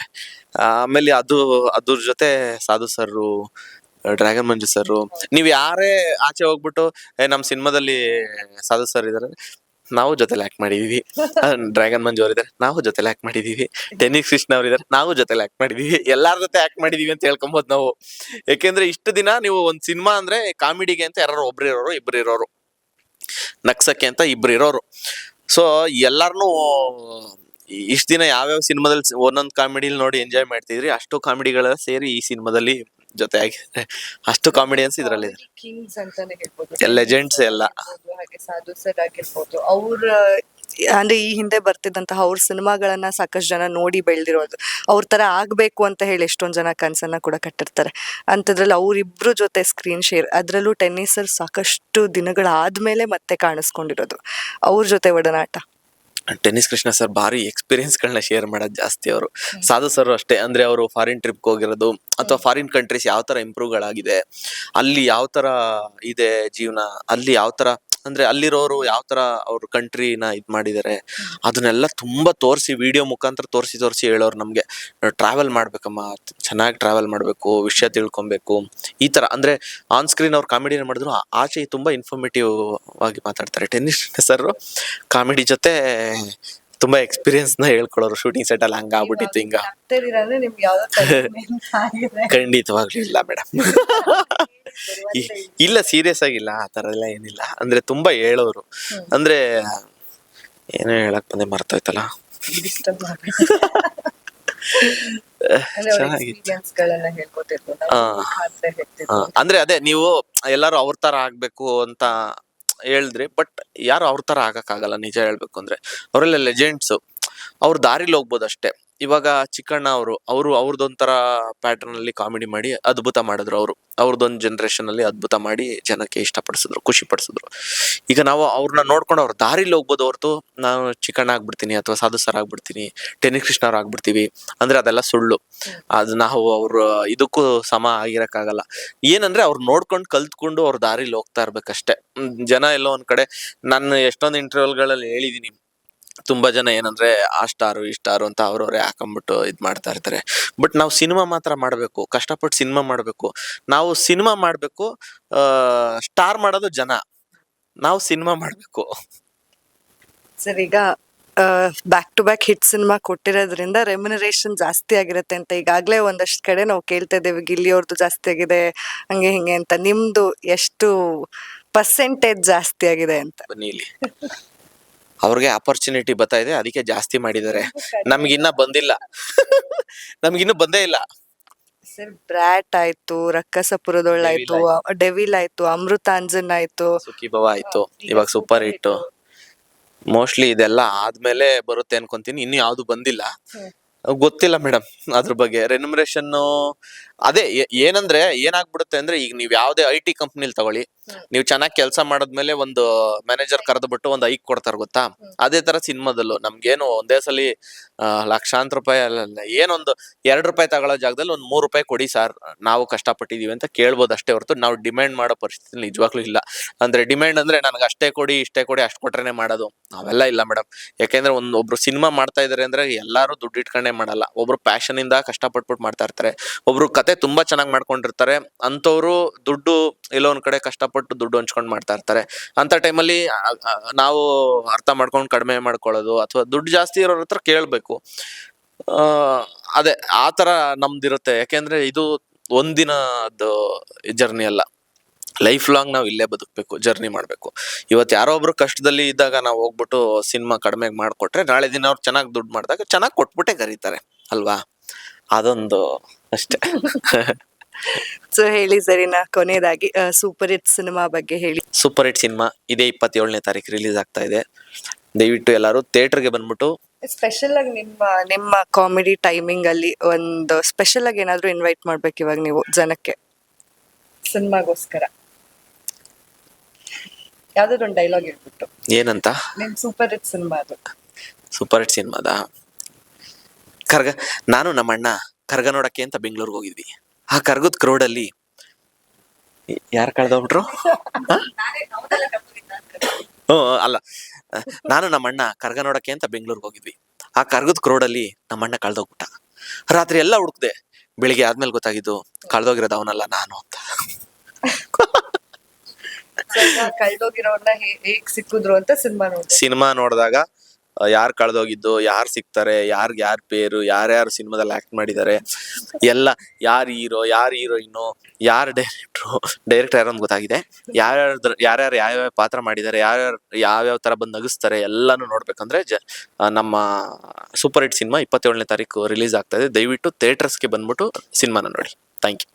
ಆಮೇಲೆ ಅದ್ರ ಜೊತೆ ಸಾಧು ಸರ್, ಡ್ರ್ಯಾಗನ್ ಮಂಜು ಸರ್, ನೀವ್ ಯಾರೇ ಆಚೆ ಹೋಗ್ಬಿಟ್ಟು ನಮ್ ಸಿನಿಮಾದಲ್ಲಿ ಸಾಧು ಸರ್ ಇದಾರೆ, ನಾವು ಜೊತೆಲಿ ಆಕ್ಟ್ ಮಾಡಿದೀವಿ. ಡ್ರ್ಯಾಗನ್ ಮಂಜು ಅವ್ರು ಇದಾರೆ, ನಾವು ಜೊತೆಲಿ ಆಕ್ಟ್ ಮಾಡಿದೀವಿ. ಟೆನ್ನಿಸ್ ಕೃಷ್ಣ ಅವ್ರು ಇದಾರೆ, ನಾವು ಜೊತೆಲಿ ಆಕ್ಟ್ ಮಾಡಿದೀವಿ. ಎಲ್ಲಾರ ಜೊತೆ ಆಕ್ಟ್ ಮಾಡಿದೀವಿ ಅಂತ ಹೇಳ್ಕೊಬೋದು ನಾವು. ಯಾಕೆಂದ್ರೆ ಇಷ್ಟು ದಿನ ನೀವು ಒಂದ್ ಸಿನಿಮಾ ಅಂದ್ರೆ ಕಾಮಿಡಿಗೆ ಅಂತ ಯಾರು ಒಬ್ರು ಇರೋರು, ಇಬ್ರು ಇರೋರು, ನಗ್ಸಕ್ಕೆ ಅಂತ ಇಬ್ರು ಇರೋರು. ಸೊ ಎಲ್ಲಾರ್ನು ಇಷ್ಟ ದಿನ ಯಾವ್ಯಾವ ಸಿನಿಮಾದಲ್ಲಿ ಒಂದೊಂದ್ ಕಾಮಿಡಿಲಿ ನೋಡಿ ಎಂಜಾಯ್ ಮಾಡ್ತಿದ್ರಿ, ಅಷ್ಟು ಕಾಮಿಡಿಗಳ ಸೇರಿ ಈ ಸಿನಿಮಾದಲ್ಲಿ ಜೊತೆ ಆಗಿದ್ದಾರೆ. ಅಷ್ಟು ಕಾಮಿಡಿಯನ್ಸ್ ಇದ್ರಲ್ಲಿ ಕಿಂಗ್ಸ್ ಅಂತಾನೆ ಹೇಳ್ಬೋದು, ಲೆಜೆಂಡ್ಸ್ ಎಲ್ಲ. ಹಾಗೆ ಸಾಧು ಸರ್ ಆಗಿರ್ಬೋದು, ಅವ್ರ ಅಂದ್ರೆ ಈ ಹಿಂದೆ ಬರ್ತಿದ್ದಂತಹ ಅವ್ರ ಸಿನಿಮಾಗಳನ್ನ ಸಾಕಷ್ಟು ಜನ ನೋಡಿ ಬೆಳೆದಿರೋದು. ಅವ್ರ ತರ ಆಗ್ಬೇಕು ಅಂತ ಹೇಳಿ ಎಷ್ಟೊಂದ್ ಜನ ಕನ್ಸನ್ನ ಕೂಡ ಕಟ್ಟಿರ್ತಾರೆ. ಅಂತದ್ರಲ್ಲಿ ಅವ್ರಿಬ್ರು ಜೊತೆ ಸ್ಕ್ರೀನ್ ಶೇರ್, ಅದ್ರಲ್ಲೂ ಟೆನ್ನಿಸ್ ಸರ್ ಸಾಕಷ್ಟು ದಿನಗಳಾದ್ಮೇಲೆ ಮತ್ತೆ ಕಾಣಿಸ್ಕೊಂಡಿರೋದು. ಅವ್ರ ಜೊತೆ ಒಡನಾಟ. ಟೆನ್ನಿಸ್ ಕೃಷ್ಣ ಸರ್ ಭಾರಿ ಎಕ್ಸ್ಪೀರಿಯನ್ಸ್ ಗಳನ್ನ ಶೇರ್ ಮಾಡೋದು ಜಾಸ್ತಿ. ಅವರು ಸಾಧು ಸರ್ ಅಷ್ಟೇ, ಅಂದ್ರೆ ಅವರು ಫಾರಿನ್ ಟ್ರಿಪ್ ಹೋಗಿರೋದು ಅಥವಾ ಫಾರಿನ್ ಕಂಟ್ರೀಸ್ ಯಾವ ತರ ಇಂಪ್ರೂವ್ ಗಳಾಗಿದೆ, ಅಲ್ಲಿ ಯಾವ ತರ ಇದೆ ಜೀವನ, ಅಲ್ಲಿ ಯಾವ ತರ ಅಂದ್ರೆ ಅಲ್ಲಿರೋರು ಯಾವ ತರ ಅವ್ರ ಕಂಟ್ರಿನ ಇದ್ ಮಾಡಿದ್ದಾರೆ, ಅದನ್ನೆಲ್ಲ ತುಂಬಾ ತೋರಿಸಿ ವಿಡಿಯೋ ಮುಖಾಂತರ ತೋರಿಸಿ ಹೇಳೋರು ನಮ್ಗೆ. ಟ್ರಾವೆಲ್ ಮಾಡ್ಬೇಕಮ್ಮ, ಚೆನ್ನಾಗಿ ಟ್ರಾವೆಲ್ ಮಾಡ್ಬೇಕು, ವಿಷಯ ತಿಳ್ಕೊಬೇಕು, ಈ ತರ. ಅಂದ್ರೆ ಆನ್ ಸ್ಕ್ರೀನ್ ಅವ್ರು ಕಾಮಿಡಿನ ಮಾಡಿದ್ರು, ಆಚೆ ತುಂಬಾ ಇನ್ಫಾರ್ಮೇಟಿವ್ ಆಗಿ ಮಾತಾಡ್ತಾರೆ. ಟೆನ್ನಿಸ್ ಸರ್ ಕಾಮಿಡಿ ಜೊತೆ ತುಂಬಾ ಎಕ್ಸ್ಪೀರಿಯನ್ಸ್ ನ ಹೇಳ್ಕೊಳೋರು. ಶೂಟಿಂಗ್ ಸೆಟ್ ಅಲ್ಲಿ ಹಂಗ ಆಗ್ಬಿಟ್ಟಿತ್ತು, ಹಿಂಗ. ಖಂಡಿತವಾಗ್ಲೂ ಇಲ್ಲ ಮೇಡಮ್. ಇಲ್ಲ, ಸೀರಿಯಸ್ ಆಗಿಲ್ಲ, ಆ ತರ ಎಲ್ಲ ಏನಿಲ್ಲ. ಅಂದ್ರೆ ತುಂಬಾ ಹೇಳೋರು, ಅಂದ್ರೆ ಏನೋ ಹೇಳಕ್ ಬಂದೆ ಮರ್ತೋಯ್ತಲ್ಲ. ಅಂದ್ರೆ ಅದೇ ನೀವು ಎಲ್ಲಾರು ಅವ್ರ ತರ ಆಗ್ಬೇಕು ಅಂತ ಹೇಳಿದ್ರಿ, ಬಟ್ ಯಾರು ಅವ್ರ ತರ ಆಗಕ್ಕಾಗಲ್ಲ. ನಿಜ ಹೇಳ್ಬೇಕು ಅಂದ್ರೆ ಅವರೆಲ್ಲ ಲೆಜೆಂಡ್ಸ್, ಅವ್ರ ದಾರಿಲಿ ಹೋಗ್ಬೋದು ಅಷ್ಟೇ. ಇವಾಗ ಚಿಕ್ಕಣ್ಣ ಅವರು ಅವ್ರದೊಂಥರ ಪ್ಯಾಟರ್ನ್ ಅಲ್ಲಿ ಕಾಮಿಡಿ ಮಾಡಿ ಅದ್ಭುತ ಮಾಡಿದ್ರು. ಅವ್ರದೊಂದ್ ಜನರೇಷನ್ ಅಲ್ಲಿ ಅದ್ಭುತ ಮಾಡಿ ಜನಕ್ಕೆ ಇಷ್ಟಪಡಿಸಿದ್ರು, ಖುಷಿ ಪಡಿಸಿದ್ರು. ಈಗ ನಾವು ಅವ್ರನ್ನ ನೋಡ್ಕೊಂಡು ಅವ್ರ ದಾರಿಲಿ ಹೋಗ್ಬೋದು ಹೊರತು ನಾನು ಚಿಕ್ಕಣ್ಣ ಆಗ್ಬಿಡ್ತೀನಿ ಅಥವಾ ಸಾಧು ಸರ್ ಆಗ್ಬಿಡ್ತೀನಿ, ಟೆನ್ನಿಸ್ ಕೃಷ್ಣ ಅವ್ರು ಆಗ್ಬಿಡ್ತೀವಿ ಅಂದ್ರೆ ಅದೆಲ್ಲ ಸುಳ್ಳು. ಅದು ನಾವು ಅವ್ರ ಇದಕ್ಕೂ ಸಮ ಆಗಿರಕ್ಕಾಗಲ್ಲ. ಏನಂದ್ರೆ ಅವ್ರು ನೋಡ್ಕೊಂಡು ಕಲ್ತ್ಕೊಂಡು ಅವ್ರ ದಾರಿಲಿ ಹೋಗ್ತಾ ಇರ್ಬೇಕಷ್ಟೇ. ಜನ ಎಲ್ಲೋ ಒಂದ್ ಕಡೆ, ನಾನು ಎಷ್ಟೊಂದು ಇಂಟರ್ವ್ಯೂಗಳಲ್ಲಿ ಹೇಳಿದೀನಿ, ತುಂಬಾ ಜನ ಏನಂದ್ರೆ ಆ ಸ್ಟಾರು ಈ ಸ್ಟಾರು ಅಂತ ಅವ್ರವ್ರೆ ಹಾಕೊಂಡ್ಬಿಟ್ಟು ಇದ್ ಮಾಡ್ತಾ ಇರ್ತಾರೆ. ಬಟ್ ನಾವು ಸಿನಿಮಾ ಮಾತ್ರ ಮಾಡಬೇಕು, ಕಷ್ಟಪಟ್ಟು ಸಿನಿಮಾ ಮಾಡಬೇಕು. ನಾವು ಸಿನಿಮಾ ಮಾಡಬೇಕು, ಸ್ಟಾರ್ ಮಾಡೋದು ಜನ, ನಾವು ಸಿನಿಮಾ ಮಾಡಬೇಕು. ಸರ್ ಈಗ back to back hit cinema ಕೊಟ್ಟಿರೋದ್ರಿಂದ ರೆಮ್ಯುನರೇಷನ್ ಜಾಸ್ತಿ ಆಗಿರುತ್ತೆ ಅಂತ ಈಗಾಗಲೇ ಒಂದಷ್ಟು ಕಡೆ ನಾವು ಕೇಳ್ತಾ ಇದ್ದೇವೆ, ಗಿಲ್ಲಿ ಅವ್ರದ್ದು ಜಾಸ್ತಿ ಆಗಿದೆ ಹಂಗೆ ಹಿಂಗೆ ಅಂತ. ನಿಮ್ದು ಎಷ್ಟು ಪರ್ಸೆಂಟೇಜ್ ಜಾಸ್ತಿ ಆಗಿದೆ ಅಂತ? ಬನ್ನಿ ಇಲ್ಲಿ, ಅವ್ರಿಗೆ ಆಪರ್ಚುನಿಟಿ ಬರ್ತಾ ಇದೆ, ಅದಕ್ಕೆ ಜಾಸ್ತಿ ಮಾಡಿದ್ದಾರೆ. ನಮ್ಗಿನ್ನ ಬಂದಿಲ್ಲ. ನಮ್ಗಿನ್ನೂ ಬಂದೇ ಇಲ್ಲ. ಸರ್ ಬ್ರ್ಯಾಟ್ ಆಯ್ತು, ರಕ್ಕಸಪುರದೊಳಾಯ್ತು, ಡೆವಿಲ್ ಆಯ್ತು, ಅಮೃತಾಂಜನ್ ಆಯ್ತು, ಸುಖಿ ಭವ ಆಯ್ತು, ಇವಾಗ ಸೂಪರ್ ಹಿಟ್. ಮೋಸ್ಟ್ಲಿ ಇದೆಲ್ಲ ಆದ್ಮೇಲೆ ಬರುತ್ತೆ ಅನ್ಕೊಂತೀನಿ, ಇನ್ನು ಯಾವ್ದು ಬಂದಿಲ್ಲ. ಗೊತ್ತಿಲ್ಲ ಮೇಡಮ್ ಅದ್ರ ಬಗ್ಗೆ. ರೆನ್ಯುಮರೇಷನ್ ಅದೇ ಏನಂದ್ರೆ ಏನಾಗ್ಬಿಡುತ್ತೆ ಅಂದ್ರೆ, ಈಗ ನೀವ್ ಯಾವ್ದೇ IT ಕಂಪ್ನಿಲಿ ತಗೊಳ್ಳಿ, ನೀವು ಚೆನ್ನಾಗಿ ಕೆಲಸ ಮಾಡದ್ಮೇಲೆ ಒಂದು ಮ್ಯಾನೇಜರ್ ಕರೆದ್ಬಿಟ್ಟು ಒಂದು ಐಕ್ ಕೊಡ್ತಾರ ಗೊತ್ತಾ. ಅದೇ ತರ ಸಿನಿಮಾದಲ್ಲೂ ನಮ್ಗೇನು ಒಂದೇ ಸಲ ಲಕ್ಷಾಂತರ ರೂಪಾಯಿ ಅಲ್ಲ, ಏನೊಂದು ₹2 ತಗೊಳ್ಳೋ ಜಾಗದಲ್ಲಿ ಒಂದು ₹3 ಕೊಡಿ ಸರ್, ನಾವು ಕಷ್ಟಪಟ್ಟಿದೀವಿ ಅಂತ ಕೇಳ್ಬೋದು ಅಷ್ಟೇ ಹೊರತು ನಾವು ಡಿಮ್ಯಾಂಡ್ ಮಾಡೋ ಪರಿಸ್ಥಿತಿ ನಿಜವಾಗ್ಲೂ ಇಲ್ಲ. ಅಂದ್ರೆ ಡಿಮ್ಯಾಂಡ್ ಅಂದ್ರೆ ನನಗೆ ಅಷ್ಟೇ ಕೊಡಿ ಇಷ್ಟೇ ಕೊಡಿ ಅಷ್ಟು ಕೊಟ್ರೇನೆ ಮಾಡೋದು, ಅವೆಲ್ಲ ಇಲ್ಲ ಮೇಡಮ್. ಯಾಕೆಂದ್ರೆ ಒಬ್ರು ಸಿನಿಮಾ ಮಾಡ್ತಾ ಇದಾರೆ ಅಂದ್ರೆ ಎಲ್ಲಾರು ದುಡ್ಡು ಇಟ್ಕೊಂಡೇ ಮಾಡಲ್ಲ. ಒಬ್ರು ಪ್ಯಾಷನ್ ಇಂದ ಕಷ್ಟಪಟ್ಬಿಟ್ಟು ಮಾಡ್ತಾ ಇರ್ತಾರೆ, ಒಬ್ರು ಕತೆ ತುಂಬಾ ಚೆನ್ನಾಗಿ ಮಾಡ್ಕೊಂಡಿರ್ತಾರೆ, ಅಂತವ್ರು ದುಡ್ಡು ಎಲ್ಲೋ ಒಂದ್ ಕಡೆ ಕಷ್ಟಪಟ್ಟು ದುಡ್ಡು ಹಂಚ್ಕೊಂಡ್ ಮಾಡ್ತಾ ಇರ್ತಾರೆ. ಅಂತ ಟೈಮಲ್ಲಿ ನಾವು ಅರ್ಥ ಮಾಡ್ಕೊಂಡು ಕಡಿಮೆ ಮಾಡ್ಕೊಳ್ಳೋದು ಅಥವಾ ದುಡ್ಡು ಜಾಸ್ತಿ ಇರೋರ ಹತ್ರ ಕೇಳ್ಬೇಕು. ಅದೇ ಆತರ ನಮ್ದಿರುತ್ತೆ. ಯಾಕೆಂದ್ರೆ ಇದು ಒಂದಿನದ ಜರ್ನಿ ಅಲ್ಲ, ಲೈಫ್ ಲಾಂಗ್ ನಾವು ಇಲ್ಲೇ ಬದುಕಬೇಕು, ಜರ್ನಿ ಮಾಡಬೇಕು. ಇವತ್ತು ಯಾರೋ ಒಬ್ರು ಕಷ್ಟದಲ್ಲಿ ಇದ್ದಾಗ ನಾವು ಹೋಗ್ಬಿಟ್ಟು ಸಿನಿಮಾ ಕಡಿಮೆ ಮಾಡಿಕೊಟ್ರೆ, ನಾಳೆ ದಿನ ಅವ್ರು ಚೆನ್ನಾಗಿ ದುಡ್ಡು ಮಾಡಿದಾಗ ಚೆನ್ನಾಗಿ ಕೊಟ್ಬಿಟ್ಟೆ ಕರೀತಾರೆ ಅಲ್ವಾ. ಅದೊಂದು ಅಷ್ಟೇ. ಸೊ ಹೇಳಿ ಸರಿನಾ, ಕೊನೆಯದಾಗಿ ಸೂಪರ್ ಹಿಟ್ ಸಿನಿಮಾ ಬಗ್ಗೆ ಹೇಳಿ. ಸೂಪರ್ ಹಿಟ್ ಸಿನಿಮಾ ಇದೇ 27ನೇ ತಾರೀಕು ರಿಲೀಸ್ ಆಗ್ತಾ ಇದೆ. ದಯವಿಟ್ಟು ಎಲ್ಲರೂ ಥಿಯೇಟರ್ಗೆ ಬಂದ್ಬಿಟ್ಟು. ಸ್ಪೆಷಲ್ ಆಗಿ ನಿಮ್ಮ ಕಾಮಿಡಿ ಟೈಮಿಂಗ್ ಅಲ್ಲಿ ಒಂದು ಸ್ಪೆಷಲ್ ಆಗಿ ಏನಾದ್ರು ಇನ್ವೈಟ್ ಮಾಡ್ಬೇಕು ಇವಾಗ ನೀವು ಜನಕ್ಕೆ ಸಿನಿಮಾಗೋಸ್ಕರ, ಯಾವ್ದಾದ್ರು ಒಂದು ಡೈಲಾಗ್ ಹೇಳ್ಬಿಟ್ಟು. ಏನಂತ? ನಿಮ್ ಸೂಪರ್ ಹಿಟ್ ಸಿನಿಮಾ ಅದು. ಸೂಪರ್ ಹಿಟ್ ಸಿನಿಮಾದ ನಾನು ನಮ್ಮ ಅಣ್ಣ ಕರ್ಗ ನೋಡಕ್ಕೆ ಅಂತ ಬೆಂಗಳೂರಿಗೆ ಹೋಗಿದ್ವಿ. ಆ ಕರ್ಗದ ಕ್ರೌಡಲ್ಲಿ ಯಾರು ಕಳ್ದೋಗ್ಬಿಟ್ರು? ಅಲ್ಲ, ನಾನು ನಮ್ಮ ಅಣ್ಣ ಕರ್ಗ ನೋಡಕ್ಕೆ ಅಂತ ಬೆಂಗಳೂರಿಗೆ ಹೋಗಿದ್ವಿ. ಆ ಕರ್ಗದ ಕ್ರೌಡಲ್ಲಿ ನಮ್ಮ ಅಣ್ಣ ಕಳ್ದೋಗ್ಬಿಟ್ಟ. ರಾತ್ರಿ ಎಲ್ಲ ಹುಡುಕ್ದೆ, ಬೆಳಿಗ್ಗೆ ಆದ್ಮೇಲೆ ಗೊತ್ತಾಗಿದ್ದು ಕಳ್ದೋಗಿರೋದು ಅವನಲ್ಲ ನಾನು ಅಂತ. ಕಳ್ದೋಗಿರೋರ್ನ ಹೇಗ್ ಸಿಕ್ಕಿದ್ರು ಅಂತ ಸಿನಿಮಾ ನೋಡಿದಾಗ ಯಾರು ಕಳ್ದೋಗಿದ್ದು, ಯಾರು ಸಿಗ್ತಾರೆ, ಯಾರ್ ಪೇರು, ಯಾರ್ಯಾರು ಸಿನಿಮಾದಲ್ಲಿ ಆಕ್ಟ್ ಮಾಡಿದ್ದಾರೆ, ಎಲ್ಲ ಯಾರು ಹೀರೋ, ಯಾರು ಹೀರೋಯಿನ್ನು, ಯಾರು ಡೈರೆಕ್ಟರ್ ಯಾರು ಅಂತ ಗೊತ್ತಾಗಿದೆ. ಯಾರ್ಯಾರು ಯಾವ್ಯಾವ ಪಾತ್ರ ಮಾಡಿದ್ದಾರೆ, ಯಾವ್ಯಾವ ತರ ಬಂದು ನಗಿಸ್ತಾರೆ ಎಲ್ಲಾನು ನೋಡ್ಬೇಕಂದ್ರೆ ನಮ್ಮ ಸೂಪರ್ ಹಿಟ್ ಸಿನಿಮಾ 27ನೇ ತಾರೀಕು ರಿಲೀಸ್ ಆಗ್ತಾ ಇದೆ. ದಯವಿಟ್ಟು ಥಿಯೇಟರ್ಸ್ಗೆ ಬಂದ್ಬಿಟ್ಟು ಸಿನಿಮಾನ ನೋಡಿ. Thank you.